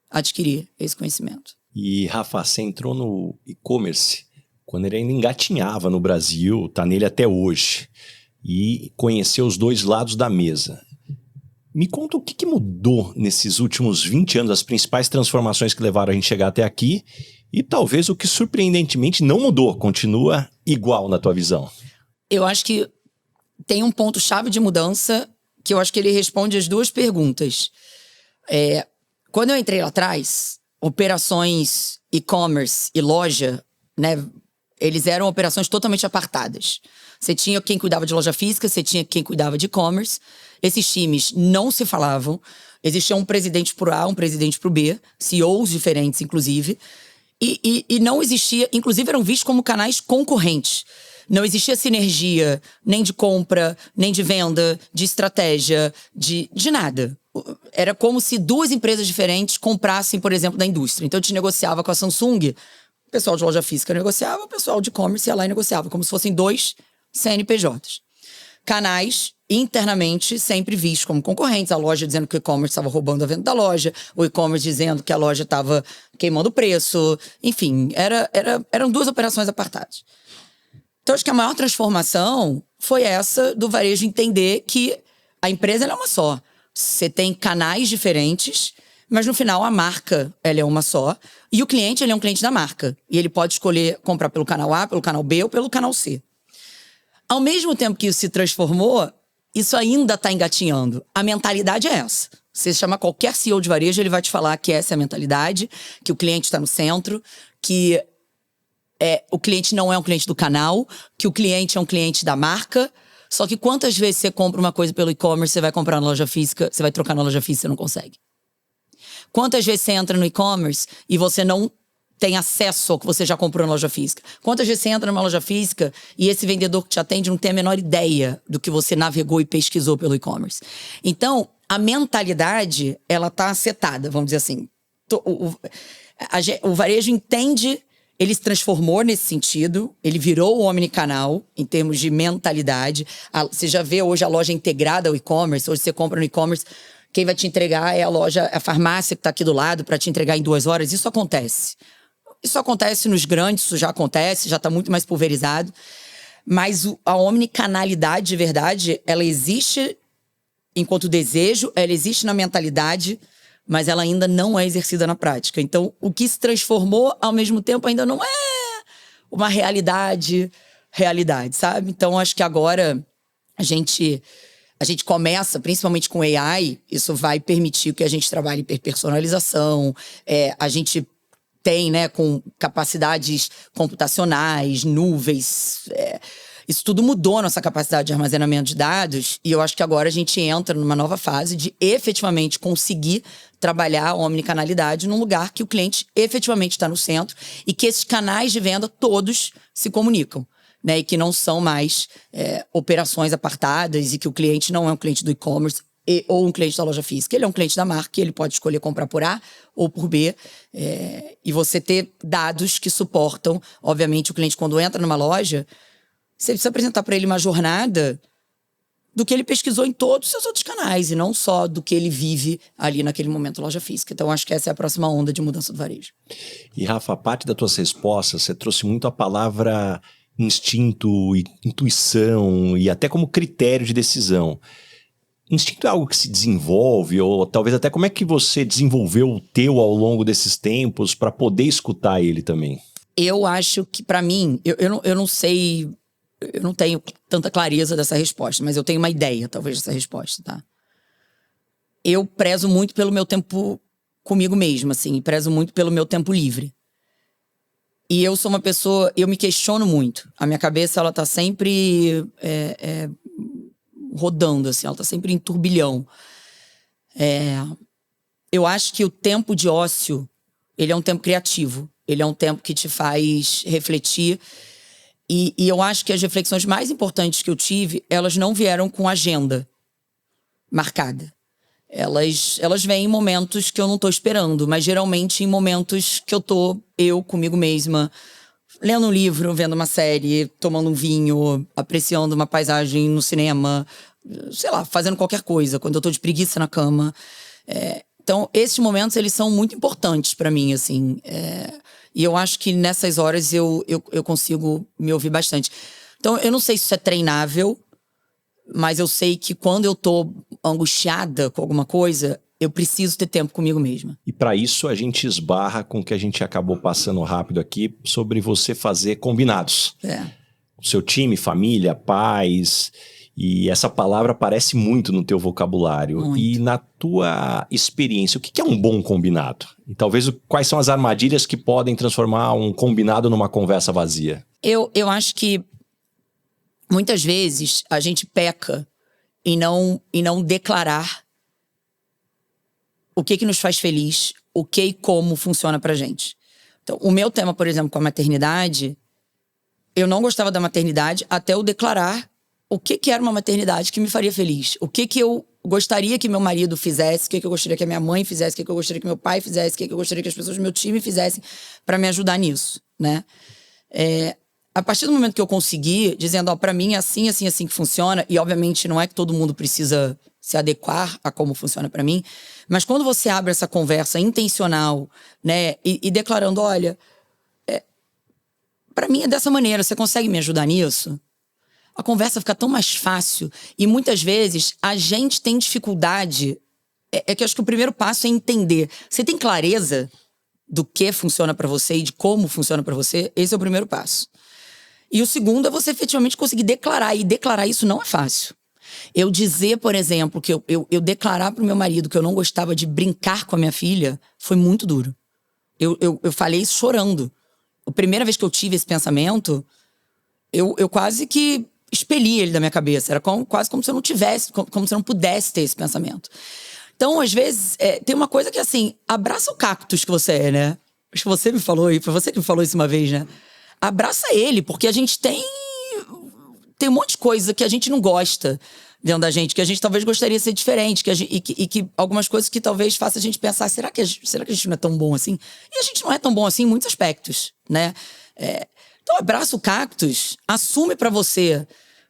adquirir esse conhecimento. E, Rafa, você entrou no e-commerce quando ele ainda engatinhava no Brasil, tá nele até hoje, e conheceu os dois lados da mesa. Me conta o que mudou nesses últimos 20 anos, as principais transformações que levaram a gente chegar até aqui, e talvez o que surpreendentemente não mudou, continua igual na tua visão. Eu acho que tem um ponto-chave de mudança que eu acho que ele responde as duas perguntas. Quando eu entrei lá atrás, operações e-commerce e loja, né, eles eram operações totalmente apartadas. Você tinha quem cuidava de loja física, você tinha quem cuidava de e-commerce. Esses times não se falavam. Existia um presidente pro A, um presidente pro B, CEOs diferentes, inclusive. E não existia, inclusive eram vistos como canais concorrentes. Não existia sinergia, nem de compra, nem de venda, de estratégia, de nada. Era como se duas empresas diferentes comprassem, por exemplo, da indústria. Então, a gente negociava com a Samsung, o pessoal de loja física negociava, o pessoal de e-commerce ia lá e negociava, como se fossem dois CNPJs. Canais, internamente, sempre vistos como concorrentes. A loja dizendo que o e-commerce estava roubando a venda da loja, o e-commerce dizendo que a loja estava queimando o preço. Enfim, eram duas operações apartadas. Então, acho que a maior transformação foi essa do varejo entender que a empresa ela é uma só. Você tem canais diferentes, mas no final a marca ela é uma só. E o cliente ele é um cliente da marca. E ele pode escolher comprar pelo canal A, pelo canal B ou pelo canal C. Ao mesmo tempo que isso se transformou, isso ainda está engatinhando. A mentalidade é essa. Você chama qualquer CEO de varejo, ele vai te falar que essa é a mentalidade, que o cliente está no centro, que o cliente não é um cliente do canal, que o cliente é um cliente da marca. Só que quantas vezes você compra uma coisa pelo e-commerce, você vai comprar na loja física, você vai trocar na loja física, você não consegue. Quantas vezes você entra no e-commerce e você não tem acesso ao que você já comprou na loja física? Quantas vezes você entra numa loja física e esse vendedor que te atende não tem a menor ideia do que você navegou e pesquisou pelo e-commerce? Então, a mentalidade, ela tá setada, vamos dizer assim. O varejo entende, ele se transformou nesse sentido, ele virou o omnicanal em termos de mentalidade. Você já vê hoje a loja integrada ao e-commerce, hoje você compra no e-commerce, quem vai te entregar é a farmácia que está aqui do lado para te entregar em 2 horas. Isso acontece. Isso acontece nos grandes, isso já acontece, já está muito mais pulverizado. Mas a omnicanalidade de verdade, ela existe enquanto desejo, ela existe na mentalidade, mas ela ainda não é exercida na prática. Então, o que se transformou, ao mesmo tempo, ainda não é uma realidade, sabe? Então, acho que agora a gente começa, principalmente com AI, isso vai permitir que a gente trabalhe hiperpersonalização, a gente tem, né, com capacidades computacionais, nuvens. Isso tudo mudou a nossa capacidade de armazenamento de dados, e eu acho que agora a gente entra numa nova fase de efetivamente conseguir trabalhar a omnicanalidade num lugar que o cliente efetivamente está no centro e que esses canais de venda todos se comunicam, né? E que não são mais operações apartadas, e que o cliente não é um cliente do e-commerce ou um cliente da loja física. Ele é um cliente da marca, ele pode escolher comprar por A ou por B. E você ter dados que suportam, obviamente, o cliente quando entra numa loja, você precisa apresentar para ele uma jornada do que ele pesquisou em todos os seus outros canais, e não só do que ele vive ali naquele momento loja física. Então, acho que essa é a próxima onda de mudança do varejo. E, Rafa, a parte das tuas respostas, você trouxe muito a palavra instinto, intuição e até como critério de decisão. Instinto é algo que se desenvolve, ou talvez até como é que você desenvolveu o teu ao longo desses tempos para poder escutar ele também? Eu acho que, para mim, eu não sei, eu não tenho tanta clareza dessa resposta, mas eu tenho uma ideia, talvez, dessa resposta, tá? Eu prezo muito pelo meu tempo comigo mesma, assim, e prezo muito pelo meu tempo livre. E eu sou uma pessoa, eu me questiono muito. A minha cabeça, ela tá sempre rodando, assim, ela tá sempre em turbilhão. Eu acho que o tempo de ócio, ele é um tempo criativo. Ele é um tempo que te faz refletir. E eu acho que as reflexões mais importantes que eu tive, elas não vieram com agenda marcada. Elas vêm em momentos que eu não tô esperando, mas geralmente em momentos que eu comigo mesma, lendo um livro, vendo uma série, tomando um vinho, apreciando uma paisagem no cinema, sei lá, fazendo qualquer coisa, quando eu tô de preguiça na cama. Então, esses momentos, eles são muito importantes pra mim, assim. E eu acho que nessas horas eu consigo me ouvir bastante. Então, eu não sei se isso é treinável, mas eu sei que quando eu tô angustiada com alguma coisa, eu preciso ter tempo comigo mesma. E para isso a gente esbarra com o que a gente acabou passando rápido aqui sobre você fazer combinados. O seu time, família, pais, e essa palavra aparece muito no teu vocabulário. Muito. E na tua experiência, o que é um bom combinado? E talvez quais são as armadilhas que podem transformar um combinado numa conversa vazia? Eu acho que muitas vezes a gente peca em não declarar o que nos faz feliz, o que e como funciona pra gente. Então, o meu tema, por exemplo, com a maternidade, eu não gostava da maternidade até eu declarar o que era uma maternidade que me faria feliz. O que eu gostaria que meu marido fizesse, o que eu gostaria que a minha mãe fizesse, o que eu gostaria que meu pai fizesse, o que eu gostaria que as pessoas do meu time fizessem pra me ajudar nisso, né? A partir do momento que eu consegui, dizendo, ó, pra mim é assim, assim, assim que funciona, e obviamente não é que todo mundo precisa se adequar a como funciona pra mim, mas quando você abre essa conversa intencional, né, e declarando, olha, pra mim é dessa maneira, você consegue me ajudar nisso? A conversa fica tão mais fácil, e muitas vezes a gente tem dificuldade, que eu acho que o primeiro passo é entender. Você tem clareza do que funciona pra você e de como funciona pra você? Esse é o primeiro passo. E o segundo é você efetivamente conseguir declarar. E declarar isso não é fácil. Eu dizer, por exemplo, que eu declarar pro meu marido que eu não gostava de brincar com a minha filha foi muito duro. Eu falei isso chorando. A primeira vez que eu tive esse pensamento, eu quase que expeli ele da minha cabeça. Era quase como se eu não tivesse, como se eu não pudesse ter esse pensamento. Então, às vezes, tem uma coisa que assim, abraça o cactus que você é, né? Acho que você me falou, e foi você que me falou isso uma vez, né? Abraça ele, porque a gente tem um monte de coisa que a gente não gosta dentro da gente, que a gente talvez gostaria de ser diferente, e que algumas coisas que talvez façam a gente pensar, será que a gente não é tão bom assim? E a gente não é tão bom assim em muitos aspectos, né? Então abraça o cactus, assume pra você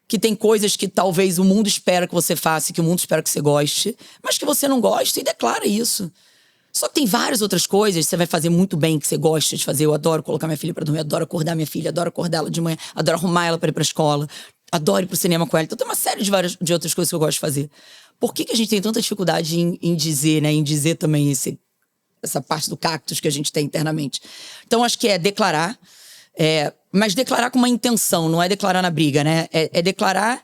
que tem coisas que talvez o mundo espera que você faça, que o mundo espera que você goste, mas que você não gosta, e declara isso. Só que tem várias outras coisas que você vai fazer muito bem, que você gosta de fazer. Eu adoro colocar minha filha pra dormir, adoro acordar minha filha, adoro acordar ela de manhã, adoro arrumar ela pra ir pra escola, adoro ir pro cinema com ela. Então tem uma série de outras coisas que eu gosto de fazer. Por que a gente tem tanta dificuldade em dizer, né? Em dizer também essa parte do cactus que a gente tem internamente. Então acho que é declarar, mas declarar com uma intenção, não é declarar na briga, né? É declarar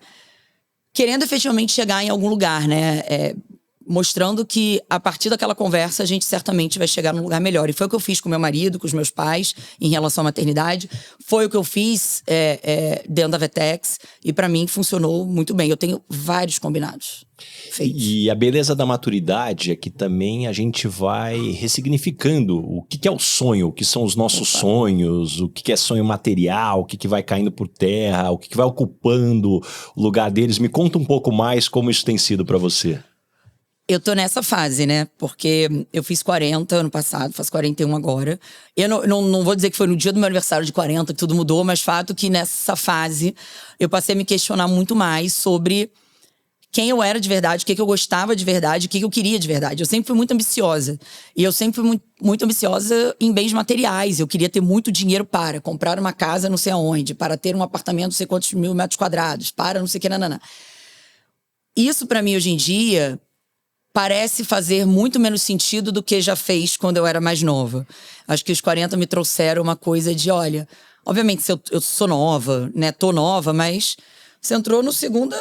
querendo efetivamente chegar em algum lugar, né? mostrando que a partir daquela conversa a gente certamente vai chegar num lugar melhor. E foi o que eu fiz com meu marido, com os meus pais, em relação à maternidade. Foi o que eu fiz dentro da Vetex. E pra mim funcionou muito bem. Eu tenho vários combinados feitos. E a beleza da maturidade é que também a gente vai ressignificando o que é o sonho, o que são os nossos sonhos, o que é sonho material, o que vai caindo por terra, o que vai ocupando o lugar deles. Me conta um pouco mais como isso tem sido pra você. Eu tô nessa fase, né? Porque eu fiz 40 ano passado, faço 41 agora. Eu não vou dizer que foi no dia do meu aniversário de 40 que tudo mudou, mas fato que nessa fase eu passei a me questionar muito mais sobre quem eu era de verdade, o que eu gostava de verdade, o que eu queria de verdade. Eu sempre fui muito ambiciosa. E eu sempre fui muito ambiciosa em bens materiais. Eu queria ter muito dinheiro para comprar uma casa não sei aonde, para ter um apartamento não sei quantos mil metros quadrados, para não sei o que, nanana. Isso pra mim hoje em dia parece fazer muito menos sentido do que já fez quando eu era mais nova. Acho que os 40 me trouxeram uma coisa de, olha, obviamente eu sou nova, né? Tô nova, mas você entrou no segunda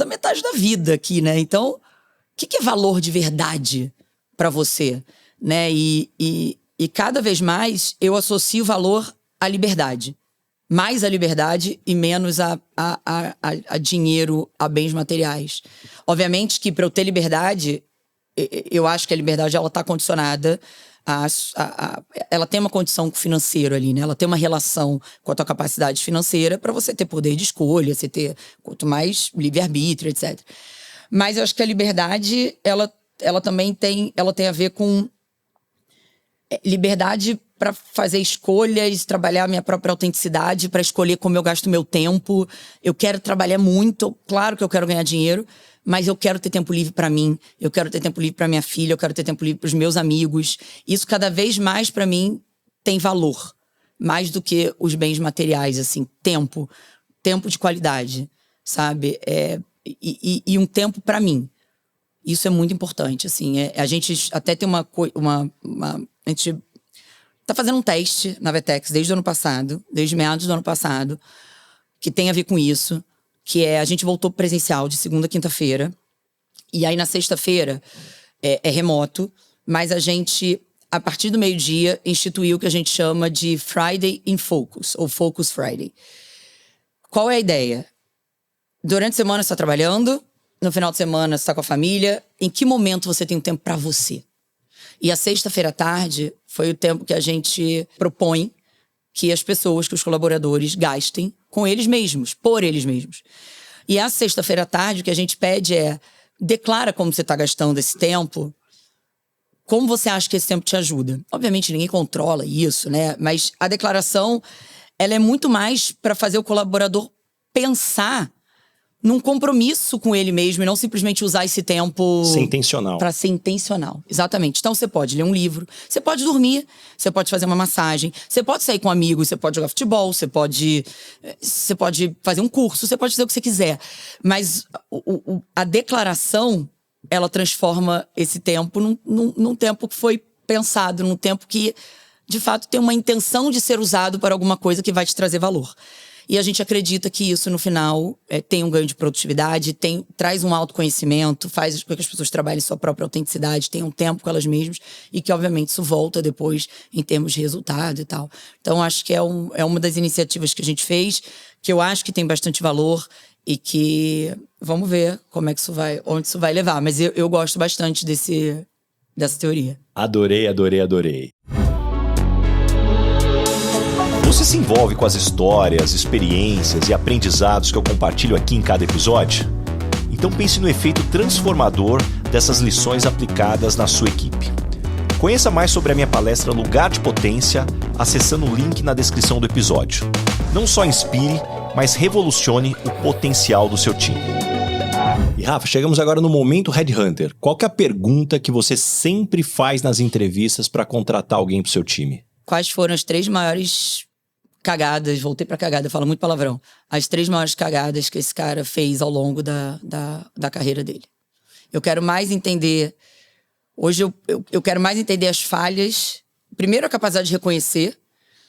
metade da vida aqui, né? Então, o que é valor de verdade pra você, né? E cada vez mais eu associo valor à liberdade. Mais a liberdade e menos a dinheiro, a bens materiais. Obviamente que para eu ter liberdade, eu acho que a liberdade ela está condicionada ela tem uma condição financeira ali, né? Ela tem uma relação com a tua capacidade financeira para você ter poder de escolha, você ter quanto mais livre-arbítrio, etc. Mas eu acho que a liberdade, ela também tem a ver com liberdade para fazer escolhas, trabalhar a minha própria autenticidade, para escolher como eu gasto meu tempo. Eu quero trabalhar muito, claro que eu quero ganhar dinheiro, mas eu quero ter tempo livre para mim, eu quero ter tempo livre para minha filha, eu quero ter tempo livre para os meus amigos. Isso cada vez mais para mim tem valor, mais do que os bens materiais, assim, tempo de qualidade, sabe? E um tempo para mim. Isso é muito importante, assim. A gente até tem a gente tá fazendo um teste na Vetex desde meados do ano passado, que tem a ver com isso, que a gente voltou presencial de segunda a quinta-feira, e aí na sexta-feira é remoto, mas a gente, a partir do meio-dia, instituiu o que a gente chama de Friday in Focus, ou Focus Friday. Qual é a ideia? Durante a semana você está trabalhando, no final de semana você está com a família, em que momento você tem um tempo para você? E a sexta-feira à tarde foi o tempo que a gente propõe que as pessoas, que os colaboradores gastem com eles mesmos, por eles mesmos. E a sexta-feira à tarde o que a gente pede declara como você está gastando esse tempo, como você acha que esse tempo te ajuda. Obviamente ninguém controla isso, né? Mas a declaração, ela é muito mais para fazer o colaborador pensar num compromisso com ele mesmo e não simplesmente usar esse tempo... Ser intencional. Pra ser intencional, exatamente. Então você pode ler um livro, você pode dormir, você pode fazer uma massagem, você pode sair com amigos, você pode jogar futebol, você pode fazer um curso, você pode fazer o que você quiser. Mas a declaração, ela transforma esse tempo num tempo que foi pensado, num tempo que, de fato, tem uma intenção de ser usado para alguma coisa que vai te trazer valor. E a gente acredita que isso, no final, tem um ganho de produtividade, traz um autoconhecimento, faz com que as pessoas trabalhem sua própria autenticidade, tenham tempo com elas mesmas e que, obviamente, isso volta depois em termos de resultado e tal. Então, acho que é uma das iniciativas que a gente fez, que eu acho que tem bastante valor e que vamos ver onde isso vai levar. Mas eu gosto bastante dessa teoria. Adorei. Você se envolve com as histórias, experiências e aprendizados que eu compartilho aqui em cada episódio? Então pense no efeito transformador dessas lições aplicadas na sua equipe. Conheça mais sobre a minha palestra Lugar de Potência acessando o link na descrição do episódio. Não só inspire, mas revolucione o potencial do seu time. E Rafa, chegamos agora no momento Headhunter. Qual que é a pergunta que você sempre faz nas entrevistas para contratar alguém para o seu time? Quais foram as 3 maiores cagadas, voltei pra cagada, eu falo muito palavrão, as 3 maiores cagadas que esse cara fez ao longo da carreira dele? Eu quero mais entender, hoje eu quero mais entender as falhas, primeiro a capacidade de reconhecer,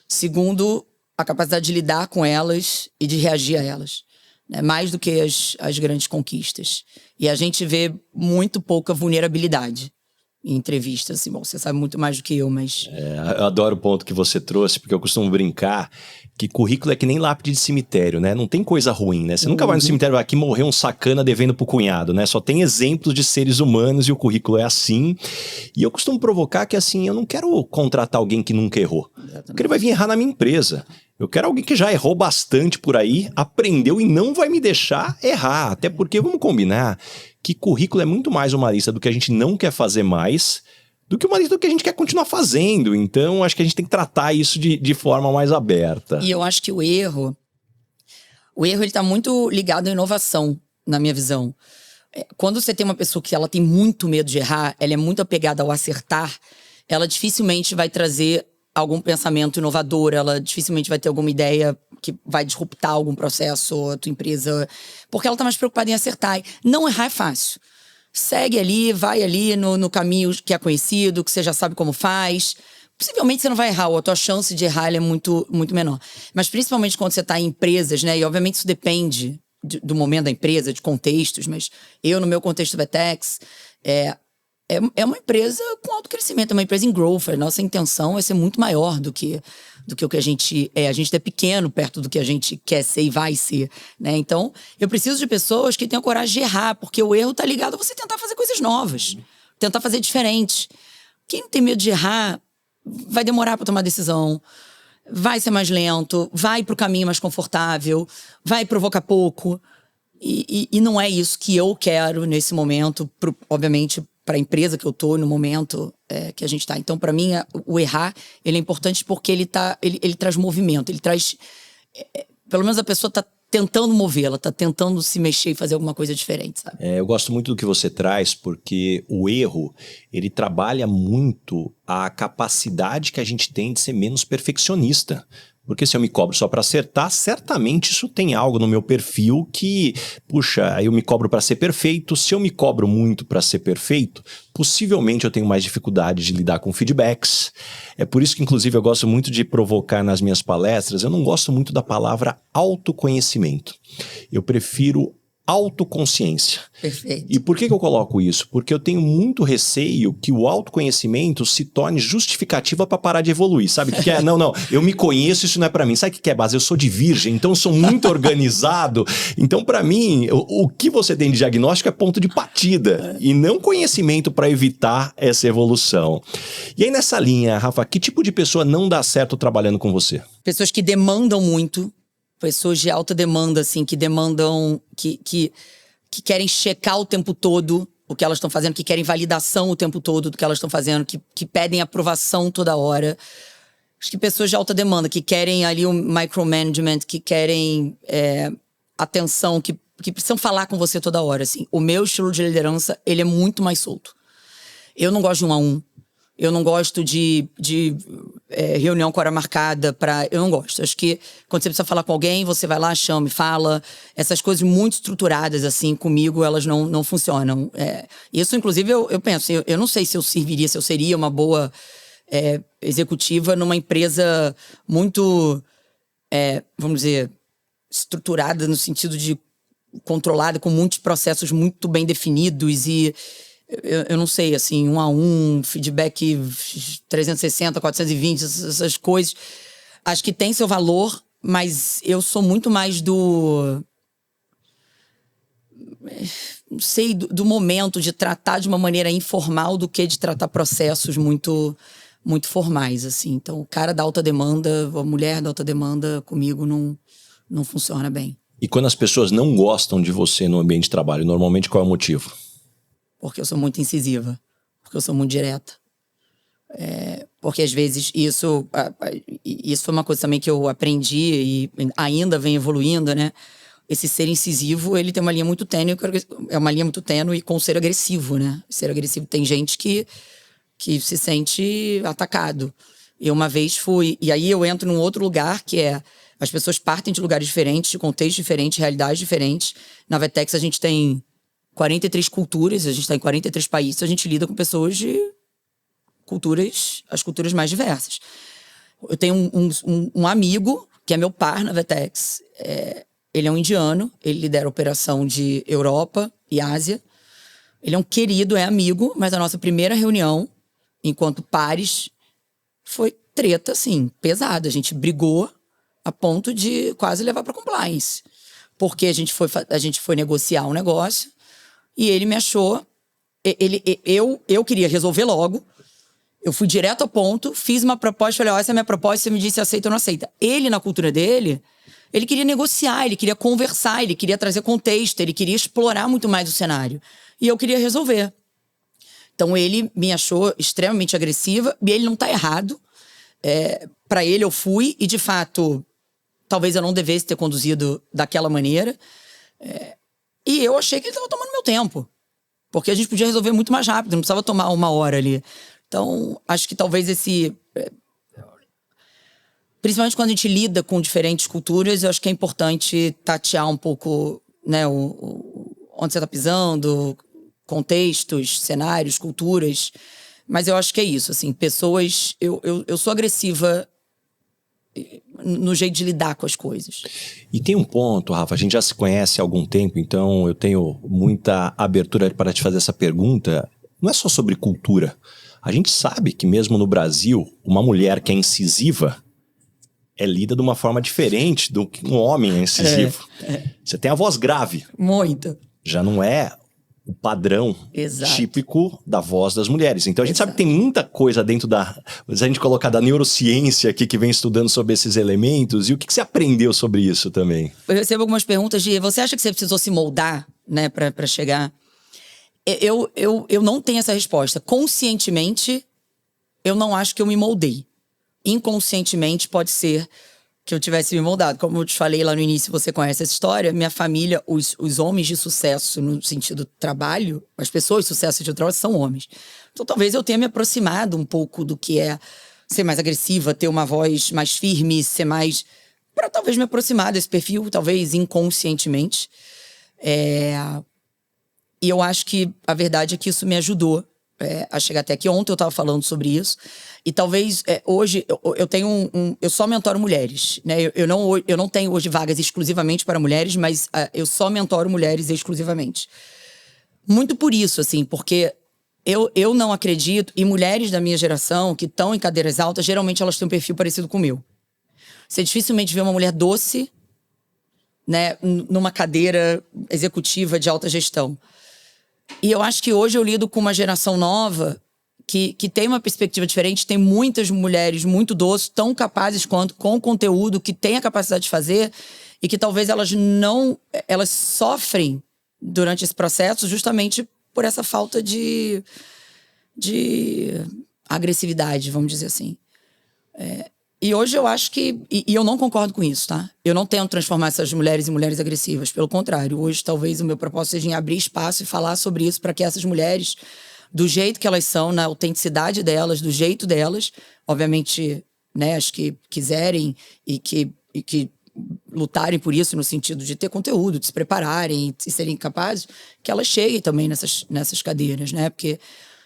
segundo a capacidade de lidar com elas e de reagir a elas. né? Mais do que as grandes conquistas. E a gente vê muito pouca vulnerabilidade em entrevistas. Assim, bom, você sabe muito mais do que eu, mas... Eu adoro o ponto que você trouxe, porque eu costumo brincar que currículo é que nem lápide de cemitério, né? Não tem coisa ruim, né? Você nunca vai no cemitério, aqui morreu um sacana devendo pro cunhado, né? Só tem exemplos de seres humanos e o currículo é assim. E eu costumo provocar que, assim, eu não quero contratar alguém que nunca errou. Exatamente. Porque ele vai vir errar na minha empresa. Eu quero alguém que já errou bastante por aí, aprendeu e não vai me deixar errar. Até porque, vamos combinar, que currículo é muito mais uma lista do que a gente não quer fazer mais do que uma lista do que a gente quer continuar fazendo. Então, acho que a gente tem que tratar isso de forma mais aberta. E eu acho que o erro ele tá muito ligado à inovação, na minha visão. Quando você tem uma pessoa que ela tem muito medo de errar, ela é muito apegada ao acertar, ela dificilmente vai trazer algum pensamento inovador, ela dificilmente vai ter alguma ideia que vai disruptar algum processo, a tua empresa, porque ela tá mais preocupada em acertar. Não errar é fácil. Segue ali, vai ali no caminho que é conhecido, que você já sabe como faz. Possivelmente você não vai errar, ou a tua chance de errar ela é muito, muito menor. Mas principalmente quando você está em empresas, né? E obviamente isso depende do momento da empresa, de contextos, mas eu, no meu contexto VTEX, é uma empresa com alto crescimento, é uma empresa em growth. A nossa intenção é ser muito maior do que o que a gente é. A gente é pequeno perto do que a gente quer ser e vai ser, né? Então, eu preciso de pessoas que tenham coragem de errar, porque o erro tá ligado a você tentar fazer coisas novas, tentar fazer diferente. Quem não tem medo de errar vai demorar para tomar decisão, vai ser mais lento, vai pro caminho mais confortável, vai provocar pouco. E não é isso que eu quero nesse momento, obviamente, para a empresa que eu tô no momento que a gente está. Então, para mim, o errar ele é importante porque ele traz movimento, ele traz... pelo menos a pessoa está tentando mover, ela está tentando se mexer e fazer alguma coisa diferente, sabe? Eu gosto muito do que você traz, porque o erro, ele trabalha muito a capacidade que a gente tem de ser menos perfeccionista. Porque se eu me cobro só para acertar, certamente isso tem algo no meu perfil que, puxa, eu me cobro para ser perfeito. Se eu me cobro muito para ser perfeito, possivelmente eu tenho mais dificuldade de lidar com feedbacks. É por isso que, inclusive, eu gosto muito de provocar nas minhas palestras. Eu não gosto muito da palavra autoconhecimento. Eu prefiro autoconsciência. Perfeito. E por que eu coloco isso? Porque eu tenho muito receio que o autoconhecimento se torne justificativa para parar de evoluir. Sabe o que é? Não, eu me conheço, isso não é para mim. Sabe o que é base? Eu sou de virgem, então eu sou muito organizado. Então, para mim, o que você tem de diagnóstico é ponto de partida e não conhecimento para evitar essa evolução. E aí, nessa linha, Rafa, que tipo de pessoa não dá certo trabalhando com você? Pessoas que demandam muito, pessoas de alta demanda, assim, que demandam, que querem checar o tempo todo o que elas estão fazendo, que querem validação o tempo todo do que elas estão fazendo, que pedem aprovação toda hora. Acho que pessoas de alta demanda, que querem ali um micromanagement, que querem atenção, que precisam falar com você toda hora, assim. O meu estilo de liderança, ele é muito mais solto. Eu não gosto de 1 a 1. Eu não gosto de reunião com hora marcada eu não gosto. Acho que quando você precisa falar com alguém, você vai lá, chama e fala. Essas coisas muito estruturadas, assim, comigo, elas não funcionam. Isso, inclusive, eu penso, eu não sei se eu seria uma boa executiva numa empresa muito, vamos dizer, estruturada no sentido de controlada, com muitos processos muito bem definidos e... Eu não sei, assim, 1 a 1, feedback 360, 420, essas coisas. Acho que tem seu valor, mas eu sou muito mais não sei, do momento de tratar de uma maneira informal do que de tratar processos muito, muito formais, assim. Então, o cara da alta demanda, a mulher da alta demanda, comigo não funciona bem. E quando as pessoas não gostam de você no ambiente de trabalho, normalmente qual é o motivo? Porque eu sou muito incisiva, porque eu sou muito direta. Porque às vezes isso foi uma coisa também que eu aprendi e ainda vem evoluindo, né? Esse ser incisivo, ele tem uma linha muito tênue, é uma linha muito tênue com o ser agressivo, né? Ser agressivo, tem gente que se sente atacado. Eu uma vez fui, e aí eu entro num outro lugar que as pessoas partem de lugares diferentes, de contextos diferentes, realidades diferentes. Na VTEX a gente tem 43 culturas, a gente está em 43 países, a gente lida com pessoas de as culturas mais diversas. Eu tenho um amigo, que é meu par na VTEX, Ele é um indiano, ele lidera a operação de Europa e Ásia. Ele é um querido, é amigo, mas a nossa primeira reunião, enquanto pares, foi treta, assim, pesada. A gente brigou a ponto de quase levar para compliance. Porque a gente foi negociar um negócio e ele me achou... Eu queria resolver logo. Eu fui direto ao ponto, fiz uma proposta, falei, essa é a minha proposta, você me disse aceita ou não aceita. Ele, na cultura dele, ele queria negociar, ele queria conversar, ele queria trazer contexto, ele queria explorar muito mais o cenário. E eu queria resolver. Então ele me achou extremamente agressiva, e ele não tá errado. Para ele eu fui, e de fato, talvez eu não devesse ter conduzido daquela maneira. E eu achei que ele estava tomando meu tempo. Porque a gente podia resolver muito mais rápido, não precisava tomar 1 hora ali. Então, acho que talvez principalmente quando a gente lida com diferentes culturas, eu acho que é importante tatear um pouco, né, onde você está pisando, contextos, cenários, culturas. Mas eu acho que é isso, assim, pessoas... Eu sou agressiva no jeito de lidar com as coisas. E tem um ponto, Rafa, a gente já se conhece há algum tempo, então eu tenho muita abertura para te fazer essa pergunta. Não é só sobre cultura. A gente sabe que mesmo no Brasil, uma mulher que é incisiva é lida de uma forma diferente do que um homem é incisivo. Você tem a voz grave. Muito. Já não é o padrão típico da voz das mulheres. Então a gente sabe que tem muita coisa dentro se a gente colocar da neurociência aqui que vem estudando sobre esses elementos. E o que você aprendeu sobre isso também? Eu recebo algumas perguntas de, você acha que você precisou se moldar, né, para chegar... Eu não tenho essa resposta. Conscientemente, eu não acho que eu me moldei. Inconscientemente, pode ser que eu tivesse me moldado. Como eu te falei lá no início, você conhece essa história, minha família, os homens de sucesso no sentido trabalho, as pessoas de sucesso de trabalho são homens. Então talvez eu tenha me aproximado um pouco do que é ser mais agressiva, ter uma voz mais firme, ser mais... para talvez me aproximar desse perfil, talvez inconscientemente. E eu acho que a verdade é que isso me ajudou a chegar até aqui. Ontem eu estava falando sobre isso. E talvez hoje eu tenho eu só mentoro mulheres, né? Eu não tenho hoje vagas exclusivamente para mulheres, mas eu só mentoro mulheres exclusivamente. Muito por isso, assim, porque eu não acredito... E mulheres da minha geração que estão em cadeiras altas, geralmente elas têm um perfil parecido com o meu. Você dificilmente vê uma mulher doce, né, numa cadeira executiva de alta gestão. E eu acho que hoje eu lido com uma geração nova que tem uma perspectiva diferente, tem muitas mulheres muito doces, tão capazes quanto, com conteúdo, que têm a capacidade de fazer e que talvez elas sofrem durante esse processo justamente por essa falta de agressividade, vamos dizer assim. E hoje eu acho que... E eu não concordo com isso, tá? Eu não tento transformar essas mulheres em mulheres agressivas. Pelo contrário, hoje talvez o meu propósito seja em abrir espaço e falar sobre isso para que essas mulheres, do jeito que elas são, na autenticidade delas, do jeito delas, obviamente, né, as que quiserem e que lutarem por isso no sentido de ter conteúdo, de se prepararem e serem capazes, que elas cheguem também nessas cadeiras, né? Porque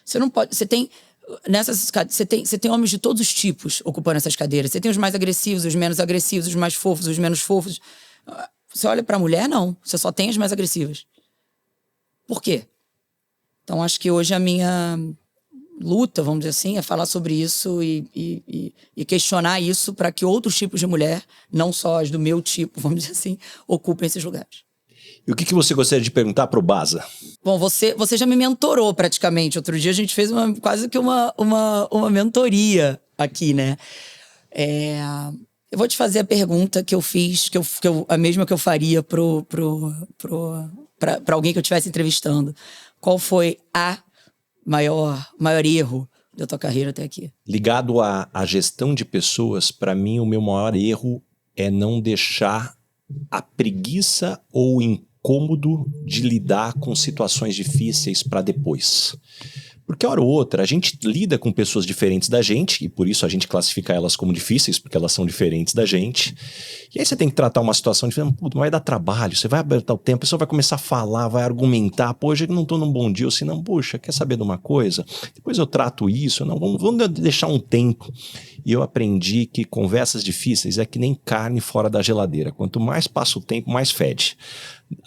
você não pode... Você tem homens de todos os tipos ocupando essas cadeiras. Você tem os mais agressivos, os menos agressivos, os mais fofos, os menos fofos. Você olha pra mulher, não. Você só tem as mais agressivas. Por quê? Então, acho que hoje a minha luta, vamos dizer assim, é falar sobre isso e questionar isso para que outros tipos de mulher, não só as do meu tipo, vamos dizer assim, ocupem esses lugares. E o que você gostaria de perguntar para o Baza? Bom, você já me mentorou praticamente. Outro dia a gente fez quase que uma mentoria aqui, né? Eu vou te fazer a pergunta que eu fiz, a mesma que eu faria para alguém que eu estivesse entrevistando. Qual foi maior erro da tua carreira até aqui? Ligado à gestão de pessoas, para mim o meu maior erro é não deixar a preguiça ou o incômodo de lidar com situações difíceis para depois. Porque hora ou outra a gente lida com pessoas diferentes da gente e por isso a gente classifica elas como difíceis, porque elas são diferentes da gente. E aí você tem que tratar uma situação diferente, vai dar trabalho, você vai apertar o tempo, a pessoa vai começar a falar, vai argumentar, pô, hoje eu não tô num bom dia, ou se não, puxa, quer saber de uma coisa? Depois eu trato isso, não, vamos deixar um tempo. E eu aprendi que conversas difíceis é que nem carne fora da geladeira. Quanto mais passa o tempo, mais fede.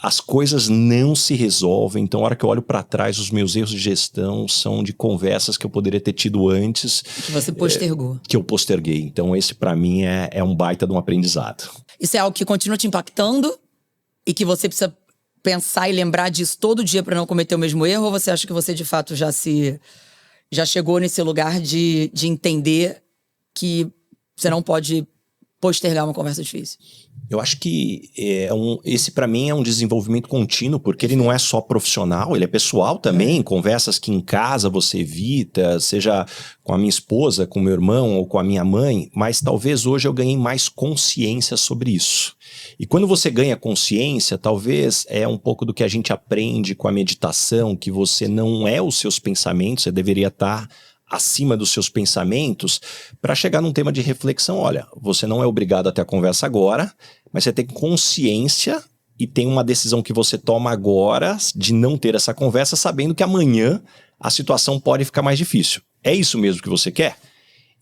As coisas não se resolvem. Então, a hora que eu olho para trás, os meus erros de gestão são de conversas que eu poderia ter tido antes. Que você postergou. Que eu posterguei. Então, esse para mim é um baita de um aprendizado. Isso é algo que continua te impactando e que você precisa pensar e lembrar disso todo dia para não cometer o mesmo erro? Ou você acha que você, de fato, já chegou nesse lugar de entender que você não pode postergar uma conversa difícil? Eu acho que esse para mim é um desenvolvimento contínuo, porque ele não é só profissional, ele é pessoal também. Conversas que em casa você evita, seja com a minha esposa, com o meu irmão ou com a minha mãe, mas talvez hoje eu ganhei mais consciência sobre isso. E quando você ganha consciência, talvez é um pouco do que a gente aprende com a meditação, que você não é os seus pensamentos, você deveria estar acima dos seus pensamentos, para chegar num tema de reflexão. Olha, você não é obrigado a ter a conversa agora, mas você tem consciência e tem uma decisão que você toma agora de não ter essa conversa, sabendo que amanhã a situação pode ficar mais difícil. É isso mesmo que você quer?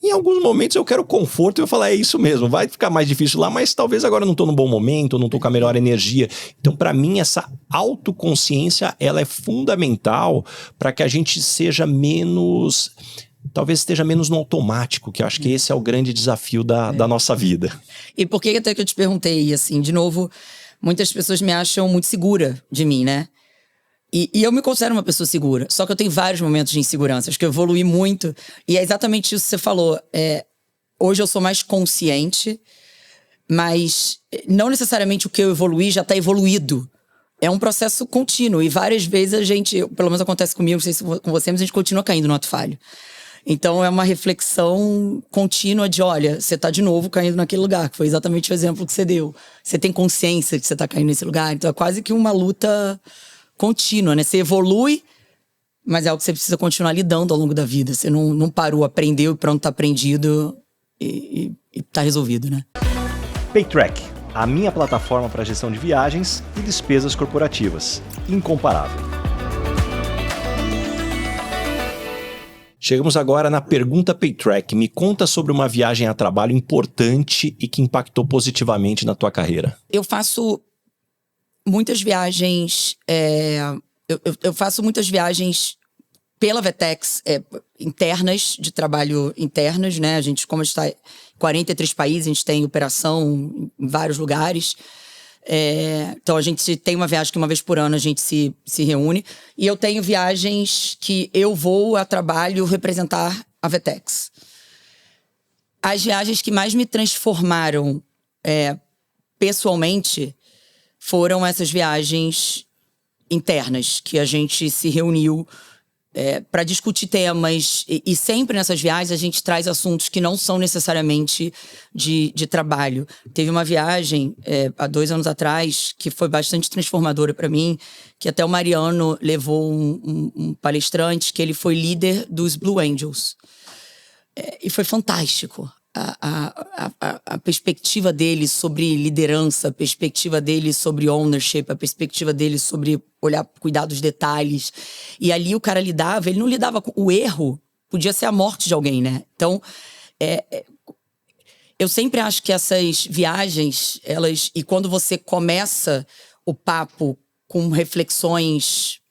Em alguns momentos eu quero conforto e eu falo, é isso mesmo, vai ficar mais difícil lá, mas talvez agora eu não estou no bom momento, eu não estou com a melhor energia. Então, para mim, essa autoconsciência, ela é fundamental para que a gente seja menos, talvez esteja menos no automático, que eu acho que esse é o grande desafio da nossa vida. E por que até que eu te perguntei, assim, de novo, muitas pessoas me acham muito segura de mim, né? E eu me considero uma pessoa segura, só que eu tenho vários momentos de insegurança, acho que eu evoluí muito, e é exatamente isso que você falou. Hoje eu sou mais consciente, mas não necessariamente o que eu evoluí já está evoluído. É um processo contínuo, e várias vezes a gente, pelo menos acontece comigo, não sei se com você, mas a gente continua caindo no ato falho. Então é uma reflexão contínua de, olha, você está de novo caindo naquele lugar, que foi exatamente o exemplo que você deu. Você tem consciência de que você está caindo nesse lugar, então é quase que uma luta contínua, né? Você evolui, mas é algo que você precisa continuar lidando ao longo da vida. Você não parou, aprendeu e pronto, tá aprendido e tá resolvido, né? Paytrack, a minha plataforma para gestão de viagens e despesas corporativas. Incomparável. Chegamos agora na pergunta Paytrack. Me conta sobre uma viagem a trabalho importante e que impactou positivamente na tua carreira. Eu faço muitas viagens, eu faço muitas viagens pela Vetex, internas, de trabalho internas, né? A gente, como a gente está em 43 países, a gente tem operação em vários lugares. Então a gente tem uma viagem que uma vez por ano a gente se reúne. E eu tenho viagens que eu vou a trabalho representar a Vetex. As viagens que mais me transformaram pessoalmente foram essas viagens internas, que a gente se reuniu para discutir temas. E sempre nessas viagens a gente traz assuntos que não são necessariamente de trabalho. Teve uma viagem há 2 anos atrás que foi bastante transformadora para mim, que até o Mariano levou um palestrante que ele foi líder dos Blue Angels. E foi fantástico. A perspectiva dele sobre liderança, a perspectiva dele sobre ownership, a perspectiva dele sobre cuidar dos detalhes. E ali o cara ele não lidava com o erro, podia ser a morte de alguém, né? Então, eu sempre acho que essas viagens, e quando você começa o papo com reflexões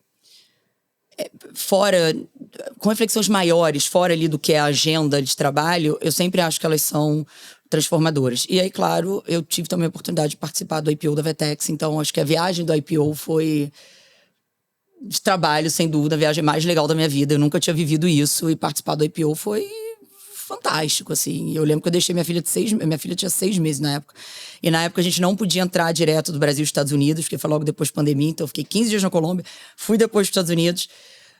com reflexões maiores, fora ali do que é a agenda de trabalho, eu sempre acho que elas são transformadoras. E aí, claro, eu tive também a oportunidade de participar do IPO da Vetex, então acho que a viagem do IPO foi de trabalho, sem dúvida, a viagem mais legal da minha vida. Eu nunca tinha vivido isso e participar do IPO foi fantástico, assim. Eu lembro que eu deixei minha filha tinha 6 meses na época. E na época a gente não podia entrar direto do Brasil aos Estados Unidos, porque foi logo depois da pandemia, então eu fiquei 15 dias na Colômbia, fui depois para os Estados Unidos.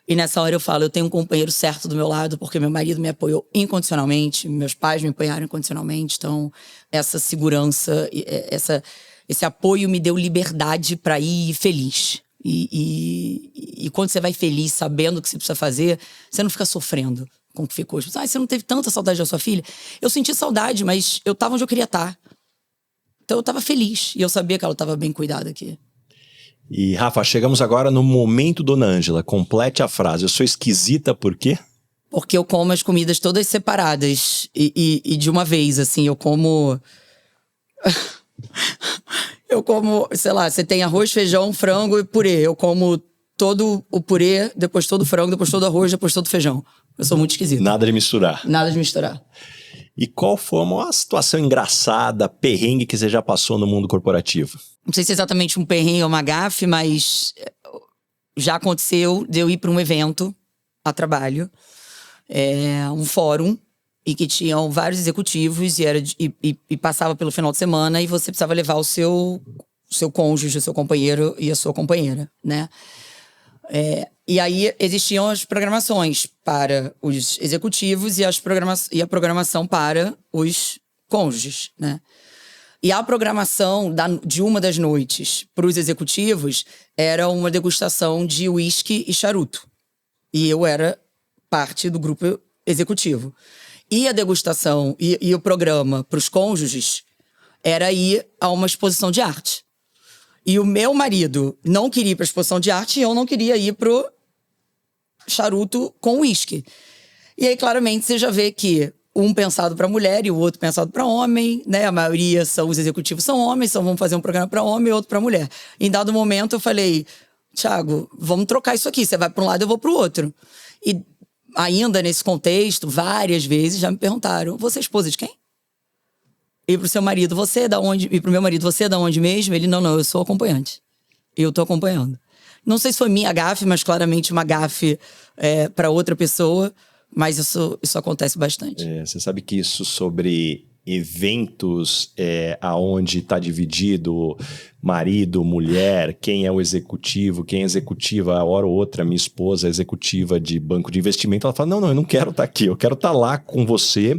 E nessa hora eu falo, eu tenho um companheiro certo do meu lado, porque meu marido me apoiou incondicionalmente, meus pais me apoiaram incondicionalmente, então essa segurança, esse apoio me deu liberdade para ir feliz. E quando você vai feliz, sabendo o que você precisa fazer, você não fica sofrendo com o que ficou. Você não teve tanta saudade da sua filha? Eu senti saudade, mas eu estava onde eu queria estar. Então eu estava feliz, e eu sabia que ela estava bem cuidada aqui. E, Rafa, chegamos agora no momento Dona Ângela. Complete a frase. Eu sou esquisita por quê? Porque eu como as comidas todas separadas e de uma vez, assim, eu como... Eu como, sei lá, você tem arroz, feijão, frango e purê. Eu como todo o purê, depois todo o frango, depois todo o arroz, depois todo o feijão. Eu sou muito esquisito. Nada de misturar. Nada de misturar. E qual foi uma situação engraçada, perrengue que você já passou no mundo corporativo? Não sei se é exatamente um perrengue ou uma gafe, mas já aconteceu de eu ir para um evento a trabalho, um fórum, e que tinham vários executivos e passava pelo final de semana e você precisava levar o seu cônjuge, o seu companheiro e a sua companheira, né? E aí existiam as programações para os executivos e a programação para os cônjuges, né? E a programação de uma das noites para os executivos era uma degustação de uísque e charuto. E eu era parte do grupo executivo. E a degustação e o programa para os cônjuges era ir a uma exposição de arte. E o meu marido não queria ir para a exposição de arte e eu não queria ir pro charuto com uísque. E aí, claramente, você já vê que um pensado para mulher e o outro pensado para homem, né? A maioria os executivos são homens, então vamos fazer um programa para homem e outro para mulher. Em dado momento, eu falei, Thiago, vamos trocar isso aqui. Você vai para um lado, eu vou para o outro. E ainda nesse contexto, várias vezes já me perguntaram, você é esposa de quem? E pro seu marido, você é da onde? E pro meu marido, você é da onde mesmo? Ele, não, eu sou acompanhante. Eu tô acompanhando. Não sei se foi minha gafe, mas claramente uma gafe para outra pessoa. Mas isso acontece bastante. Você sabe que isso sobre eventos aonde está dividido marido, mulher, quem é o executivo, quem é executiva, a hora ou outra, minha esposa é executiva de banco de investimento, ela fala, não, eu não quero estar aqui, eu quero estar lá com você.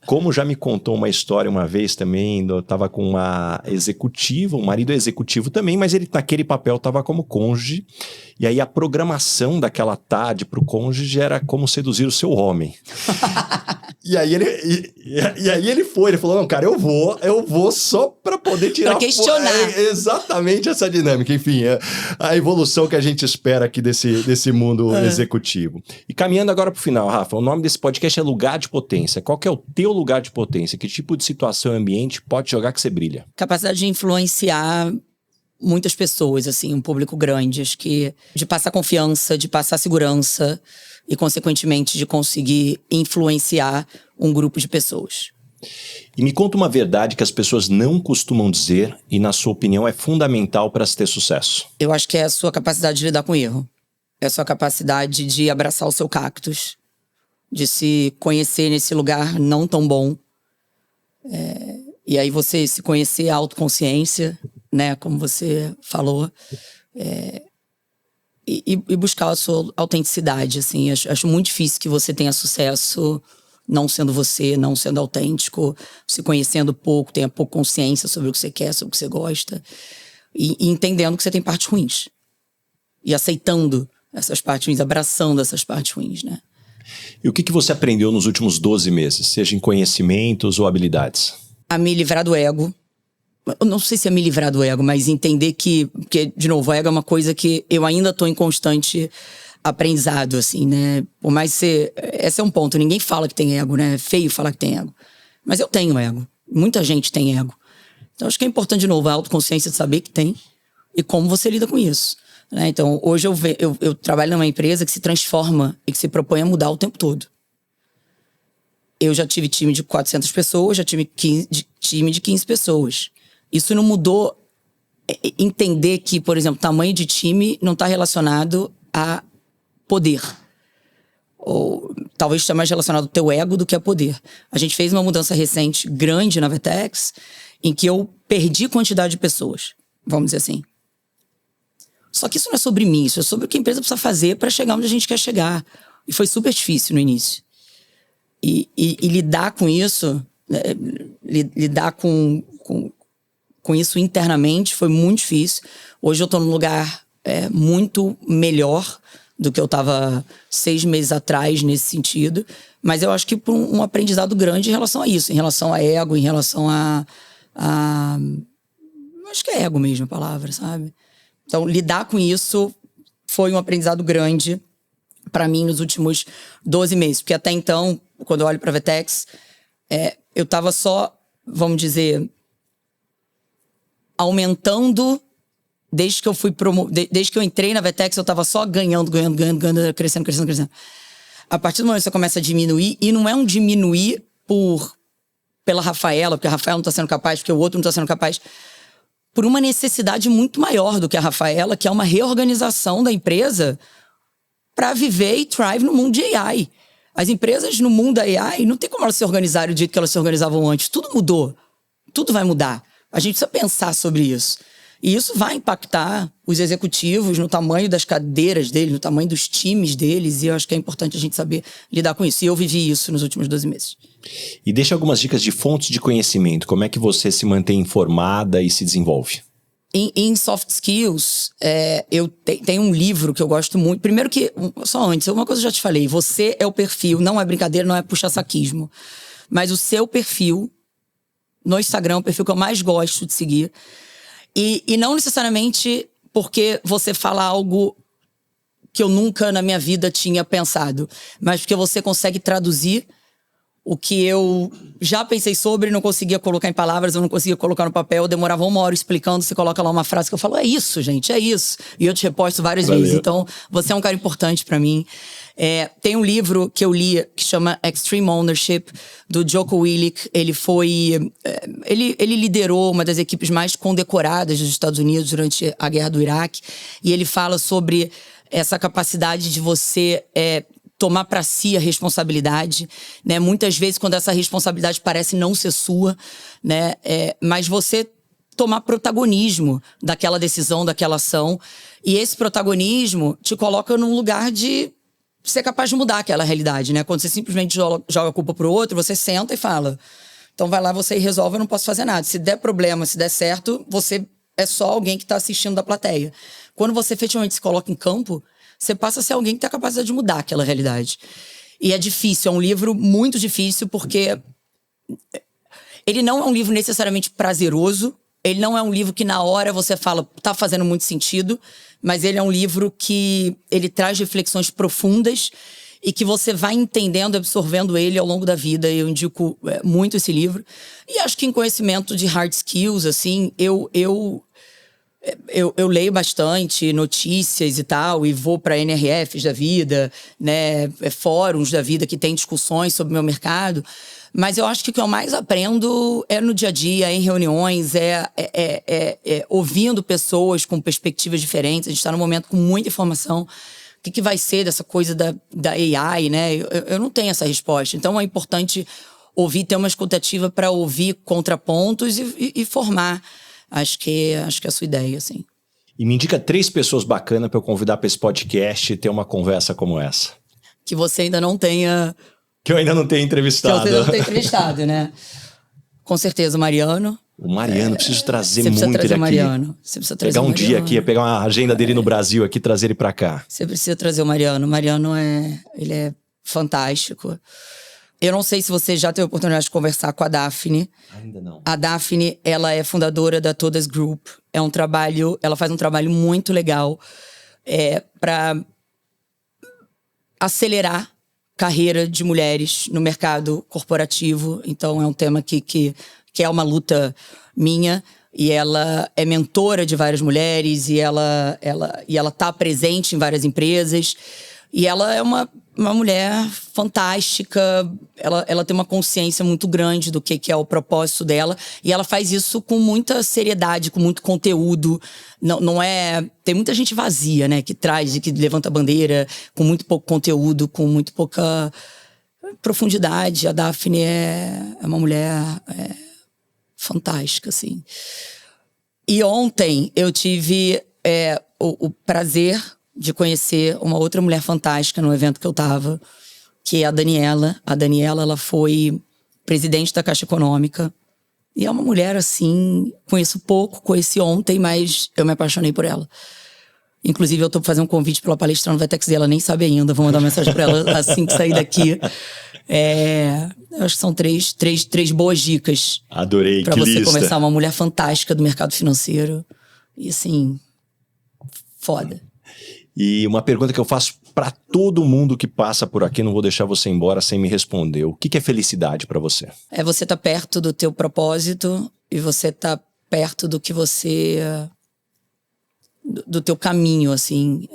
Como já me contou uma história uma vez também, eu estava com uma executiva, o marido é executivo também, mas ele naquele papel estava como cônjuge, e aí a programação daquela tarde para o cônjuge era como seduzir o seu homem. E aí ele falou, não, cara, eu vou só para poder tirar... Para questionar. Exatamente essa dinâmica. Enfim, a evolução que a gente espera aqui desse mundo executivo. E caminhando agora para o final, Rafa, o nome desse podcast é Lugar de Potência. Qual que é o teu lugar de potência? Que tipo de situação e ambiente pode jogar que você brilha? Capacidade de influenciar muitas pessoas, assim, um público grande. Acho que de passar confiança, de passar segurança e, consequentemente, de conseguir influenciar um grupo de pessoas. E me conta uma verdade que as pessoas não costumam dizer e, na sua opinião, é fundamental para se ter sucesso. Eu acho que é a sua capacidade de lidar com erro. É a sua capacidade de abraçar o seu cactus, de se conhecer nesse lugar não tão bom. E aí você se conhecer a autoconsciência, né, como você falou, e buscar a sua autenticidade, assim. Acho muito difícil que você tenha sucesso não sendo você, não sendo autêntico, se conhecendo pouco, tenha pouca consciência sobre o que você quer, sobre o que você gosta, e entendendo que você tem partes ruins. E aceitando essas partes ruins, abraçando essas partes ruins, né? E o que você aprendeu nos últimos 12 meses, seja em conhecimentos ou habilidades? A me livrar do ego. Eu não sei se é me livrar do ego, mas entender que, de novo, o ego é uma coisa que eu ainda estou em constante aprendizado, assim, né? Por mais ser... Esse é um ponto, ninguém fala que tem ego, né? É feio falar que tem ego. Mas eu tenho ego. Muita gente tem ego. Então, acho que é importante, de novo, a autoconsciência de saber que tem e como você lida com isso, né? Então, hoje eu trabalho numa empresa que se transforma e que se propõe a mudar o tempo todo. Eu já tive time de 400 pessoas, já tive time de 15 pessoas. Isso não mudou entender que, por exemplo, tamanho de time não está relacionado a poder. Ou talvez esteja mais relacionado ao teu ego do que a poder. A gente fez uma mudança recente, grande na Vetex, em que eu perdi quantidade de pessoas, vamos dizer assim. Só que isso não é sobre mim, isso é sobre o que a empresa precisa fazer para chegar onde a gente quer chegar. E foi super difícil no início. E lidar com isso, lidar com isso internamente foi muito difícil. Hoje eu estou num lugar muito melhor do que eu estava 6 meses atrás nesse sentido. Mas eu acho que por um aprendizado grande em relação a isso, em relação a ego, em relação a acho que é ego mesmo a palavra, sabe? Então, lidar com isso foi um aprendizado grande. para mim nos últimos 12 meses. Porque até então, quando eu olho para a Vetex, eu estava só, vamos dizer, aumentando. Desde que eu desde que eu entrei na Vetex, eu estava só ganhando, crescendo. A partir do momento que você começa a diminuir, e não é um diminuir pela Rafaela, porque a Rafaela não está sendo capaz, porque o outro não está sendo capaz, por uma necessidade muito maior do que a Rafaela, que é uma reorganização da empresa para viver e thrive no mundo de AI. As empresas no mundo da AI, não tem como elas se organizarem do jeito que elas se organizavam antes. Tudo mudou. Tudo vai mudar. A gente precisa pensar sobre isso. E isso vai impactar os executivos no tamanho das cadeiras deles, no tamanho dos times deles. E eu acho que é importante a gente saber lidar com isso. E eu vivi isso nos últimos 12 meses. E deixa algumas dicas de fontes de conhecimento. Como é que você se mantém informada e se desenvolve? Em soft skills, eu tenho um livro que eu gosto muito. Primeiro que, só antes, uma coisa eu já te falei. Você é o perfil, não é brincadeira, não é puxa-saquismo. Mas o seu perfil no Instagram é o perfil que eu mais gosto de seguir. E não necessariamente porque você fala algo que eu nunca na minha vida tinha pensado, mas porque você consegue traduzir o que eu já pensei sobre, não conseguia colocar em palavras, eu não conseguia colocar no papel, eu demorava 1 hora explicando, você coloca lá uma frase que eu falo, é isso, gente, é isso. E eu te reposto várias vezes. Então, você é um cara importante pra mim. Tem um livro que eu li que chama Extreme Ownership, do Jocko Willink. Ele liderou uma das equipes mais condecoradas dos Estados Unidos durante a guerra do Iraque. E ele fala sobre essa capacidade de você tomar para si a responsabilidade, né? Muitas vezes, quando essa responsabilidade parece não ser sua, né? Mas você tomar protagonismo daquela decisão, daquela ação. E esse protagonismo te coloca num lugar de ser capaz de mudar aquela realidade, né? Quando você simplesmente joga a culpa pro outro, você senta e fala, então vai lá você e resolve, eu não posso fazer nada. Se der problema, se der certo, você é só alguém que está assistindo da plateia. Quando você efetivamente se coloca em campo, você passa a ser alguém que tem a capacidade de mudar aquela realidade. E é difícil, é um livro muito difícil, porque ele não é um livro necessariamente prazeroso, ele não é um livro que na hora você fala, tá fazendo muito sentido, mas ele é um livro que ele traz reflexões profundas e que você vai entendendo, absorvendo ele ao longo da vida. Eu indico muito esse livro. E acho que em conhecimento de hard skills, assim, eu leio bastante notícias e tal, e vou para NRFs da vida, né, fóruns da vida que tem discussões sobre o meu mercado. Mas eu acho que o que eu mais aprendo é no dia a dia, em reuniões, ouvindo pessoas com perspectivas diferentes. A gente está num momento com muita informação. O que vai ser dessa coisa da AI, né? Eu não tenho essa resposta. Então é importante ouvir, ter uma escutativa para ouvir contrapontos e formar. Acho que é a sua ideia, assim. E me indica 3 pessoas bacanas para eu convidar para esse podcast e ter uma conversa como essa. Que você ainda não tenha... Que eu ainda não tenho entrevistado. Que eu ainda não tenho entrevistado, né? Com certeza, o Mariano. O Mariano, preciso trazer muito ele aqui. Você precisa trazer pegar um dia aqui, pegar uma agenda dele no Brasil aqui, trazer ele para cá. Você precisa trazer o Mariano. O Mariano ele é fantástico. Eu não sei se você já teve a oportunidade de conversar com a Daphne. Ainda não. A Daphne, ela é fundadora da Todas Group. Ela faz um trabalho muito legal para acelerar carreira de mulheres no mercado corporativo. Então, é um tema que é uma luta minha. E ela é mentora de várias mulheres e ela tá presente em várias empresas. E ela é uma mulher fantástica, ela tem uma consciência muito grande do que é o propósito dela. E ela faz isso com muita seriedade, com muito conteúdo. Não é... Tem muita gente vazia, né? Que traz e que levanta a bandeira com muito pouco conteúdo, com muito pouca profundidade. A Daphne é uma mulher fantástica, assim. E ontem eu tive o prazer de conhecer uma outra mulher fantástica no evento que eu tava, que é a Daniela. A Daniela, ela foi presidente da Caixa Econômica. E é uma mulher, assim, conheci ontem, mas eu me apaixonei por ela. Inclusive, eu tô fazendo um convite pra ela palestrar no Vetex e ela nem sabe ainda. Vou mandar uma mensagem pra ela assim que sair daqui. Eu acho que são três boas dicas. Adorei, pra que você lista. conversar. Uma mulher fantástica do mercado financeiro. E assim, foda. E uma pergunta que eu faço Para todo mundo que passa por aqui, não vou deixar você embora sem me responder. O que é felicidade para você? É você estar perto do teu propósito e você estar perto do que você... do teu caminho, assim.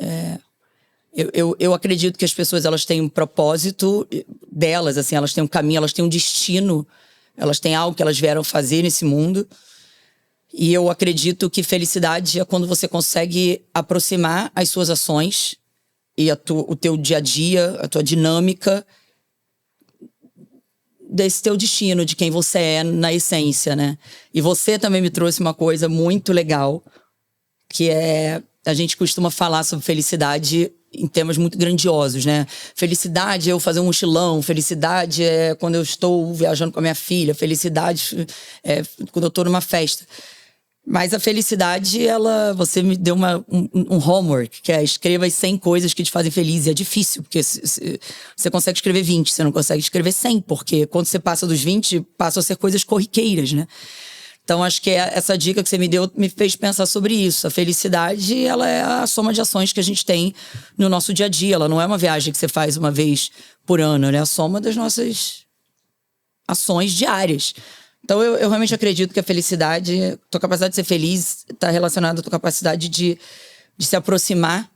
Eu acredito que as pessoas, elas têm um propósito delas, assim, elas têm um caminho, elas têm um destino, elas têm algo que elas vieram fazer nesse mundo. E eu acredito que felicidade é quando você consegue aproximar as suas ações e o teu dia a dia, a tua dinâmica desse teu destino, de quem você é na essência, né? E você também me trouxe uma coisa muito legal, que é... A gente costuma falar sobre felicidade em temas muito grandiosos, né? Felicidade é eu fazer um mochilão, felicidade é quando eu estou viajando com a minha filha, felicidade é quando eu estou numa festa. Mas a felicidade, você me deu um homework, que é escreva as 100 coisas que te fazem feliz. E é difícil, porque você consegue escrever 20, você não consegue escrever 100, porque quando você passa dos 20, passam a ser coisas corriqueiras, né? Então, acho que essa dica que você me deu me fez pensar sobre isso. A felicidade, ela é a soma de ações que a gente tem no nosso dia a dia. Ela não é uma viagem que você faz uma vez por ano, ela é a soma das nossas ações diárias. Então, eu realmente acredito que a felicidade, tua capacidade de ser feliz está relacionada à tua capacidade de se aproximar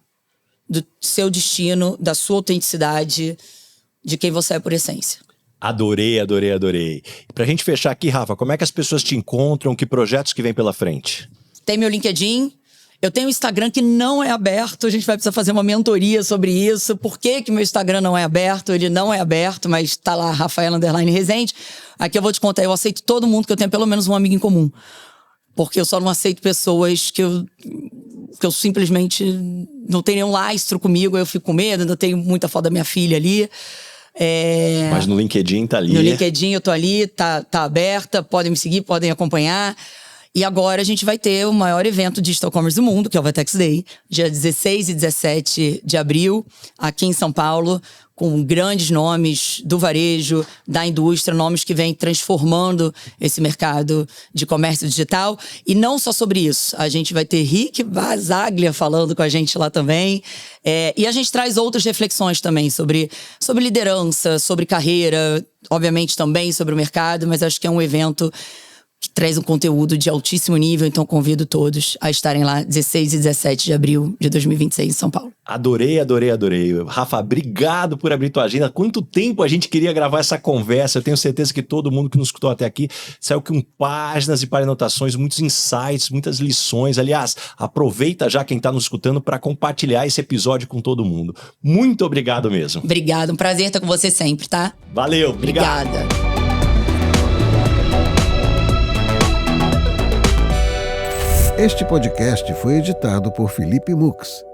do seu destino, da sua autenticidade, de quem você é por essência. Adorei, adorei, adorei. Pra gente fechar aqui, Rafa, como é que as pessoas te encontram? Que projetos que vem pela frente? Tem meu LinkedIn. Eu tenho um Instagram que não é aberto, a gente vai precisar fazer uma mentoria sobre isso. Por que meu Instagram não é aberto? Ele não é aberto, mas tá lá, Rafaela_Rezende. Aqui eu vou te contar, eu aceito todo mundo que eu tenho pelo menos um amigo em comum. Porque eu só não aceito pessoas que eu simplesmente não tenho nenhum lastro comigo, eu fico com medo, ainda tenho muita foto da minha filha ali. Mas no LinkedIn tá ali. No LinkedIn eu tô ali, tá aberta, podem me seguir, podem acompanhar. E agora a gente vai ter o maior evento Digital Commerce do mundo, que é o Vetex Day, dia 16 e 17 de abril, aqui em São Paulo, com grandes nomes do varejo, da indústria, nomes que vêm transformando esse mercado de comércio digital. E não só sobre isso, a gente vai ter Rick Basaglia falando com a gente lá também. E a gente traz outras reflexões também sobre liderança, sobre carreira, obviamente também sobre o mercado, mas acho que é um evento que traz um conteúdo de altíssimo nível, então convido todos a estarem lá 16 e 17 de abril de 2026 em São Paulo. Adorei, adorei, adorei. Rafa, obrigado por abrir tua agenda. Quanto tempo a gente queria gravar essa conversa? Eu tenho certeza que todo mundo que nos escutou até aqui saiu com páginas e para anotações, muitos insights, muitas lições. Aliás, aproveita já quem está nos escutando para compartilhar esse episódio com todo mundo. Muito obrigado mesmo. Obrigada, um prazer estar com você sempre, tá? Valeu, obrigado. Obrigada. Este podcast foi editado por Felipe Mux.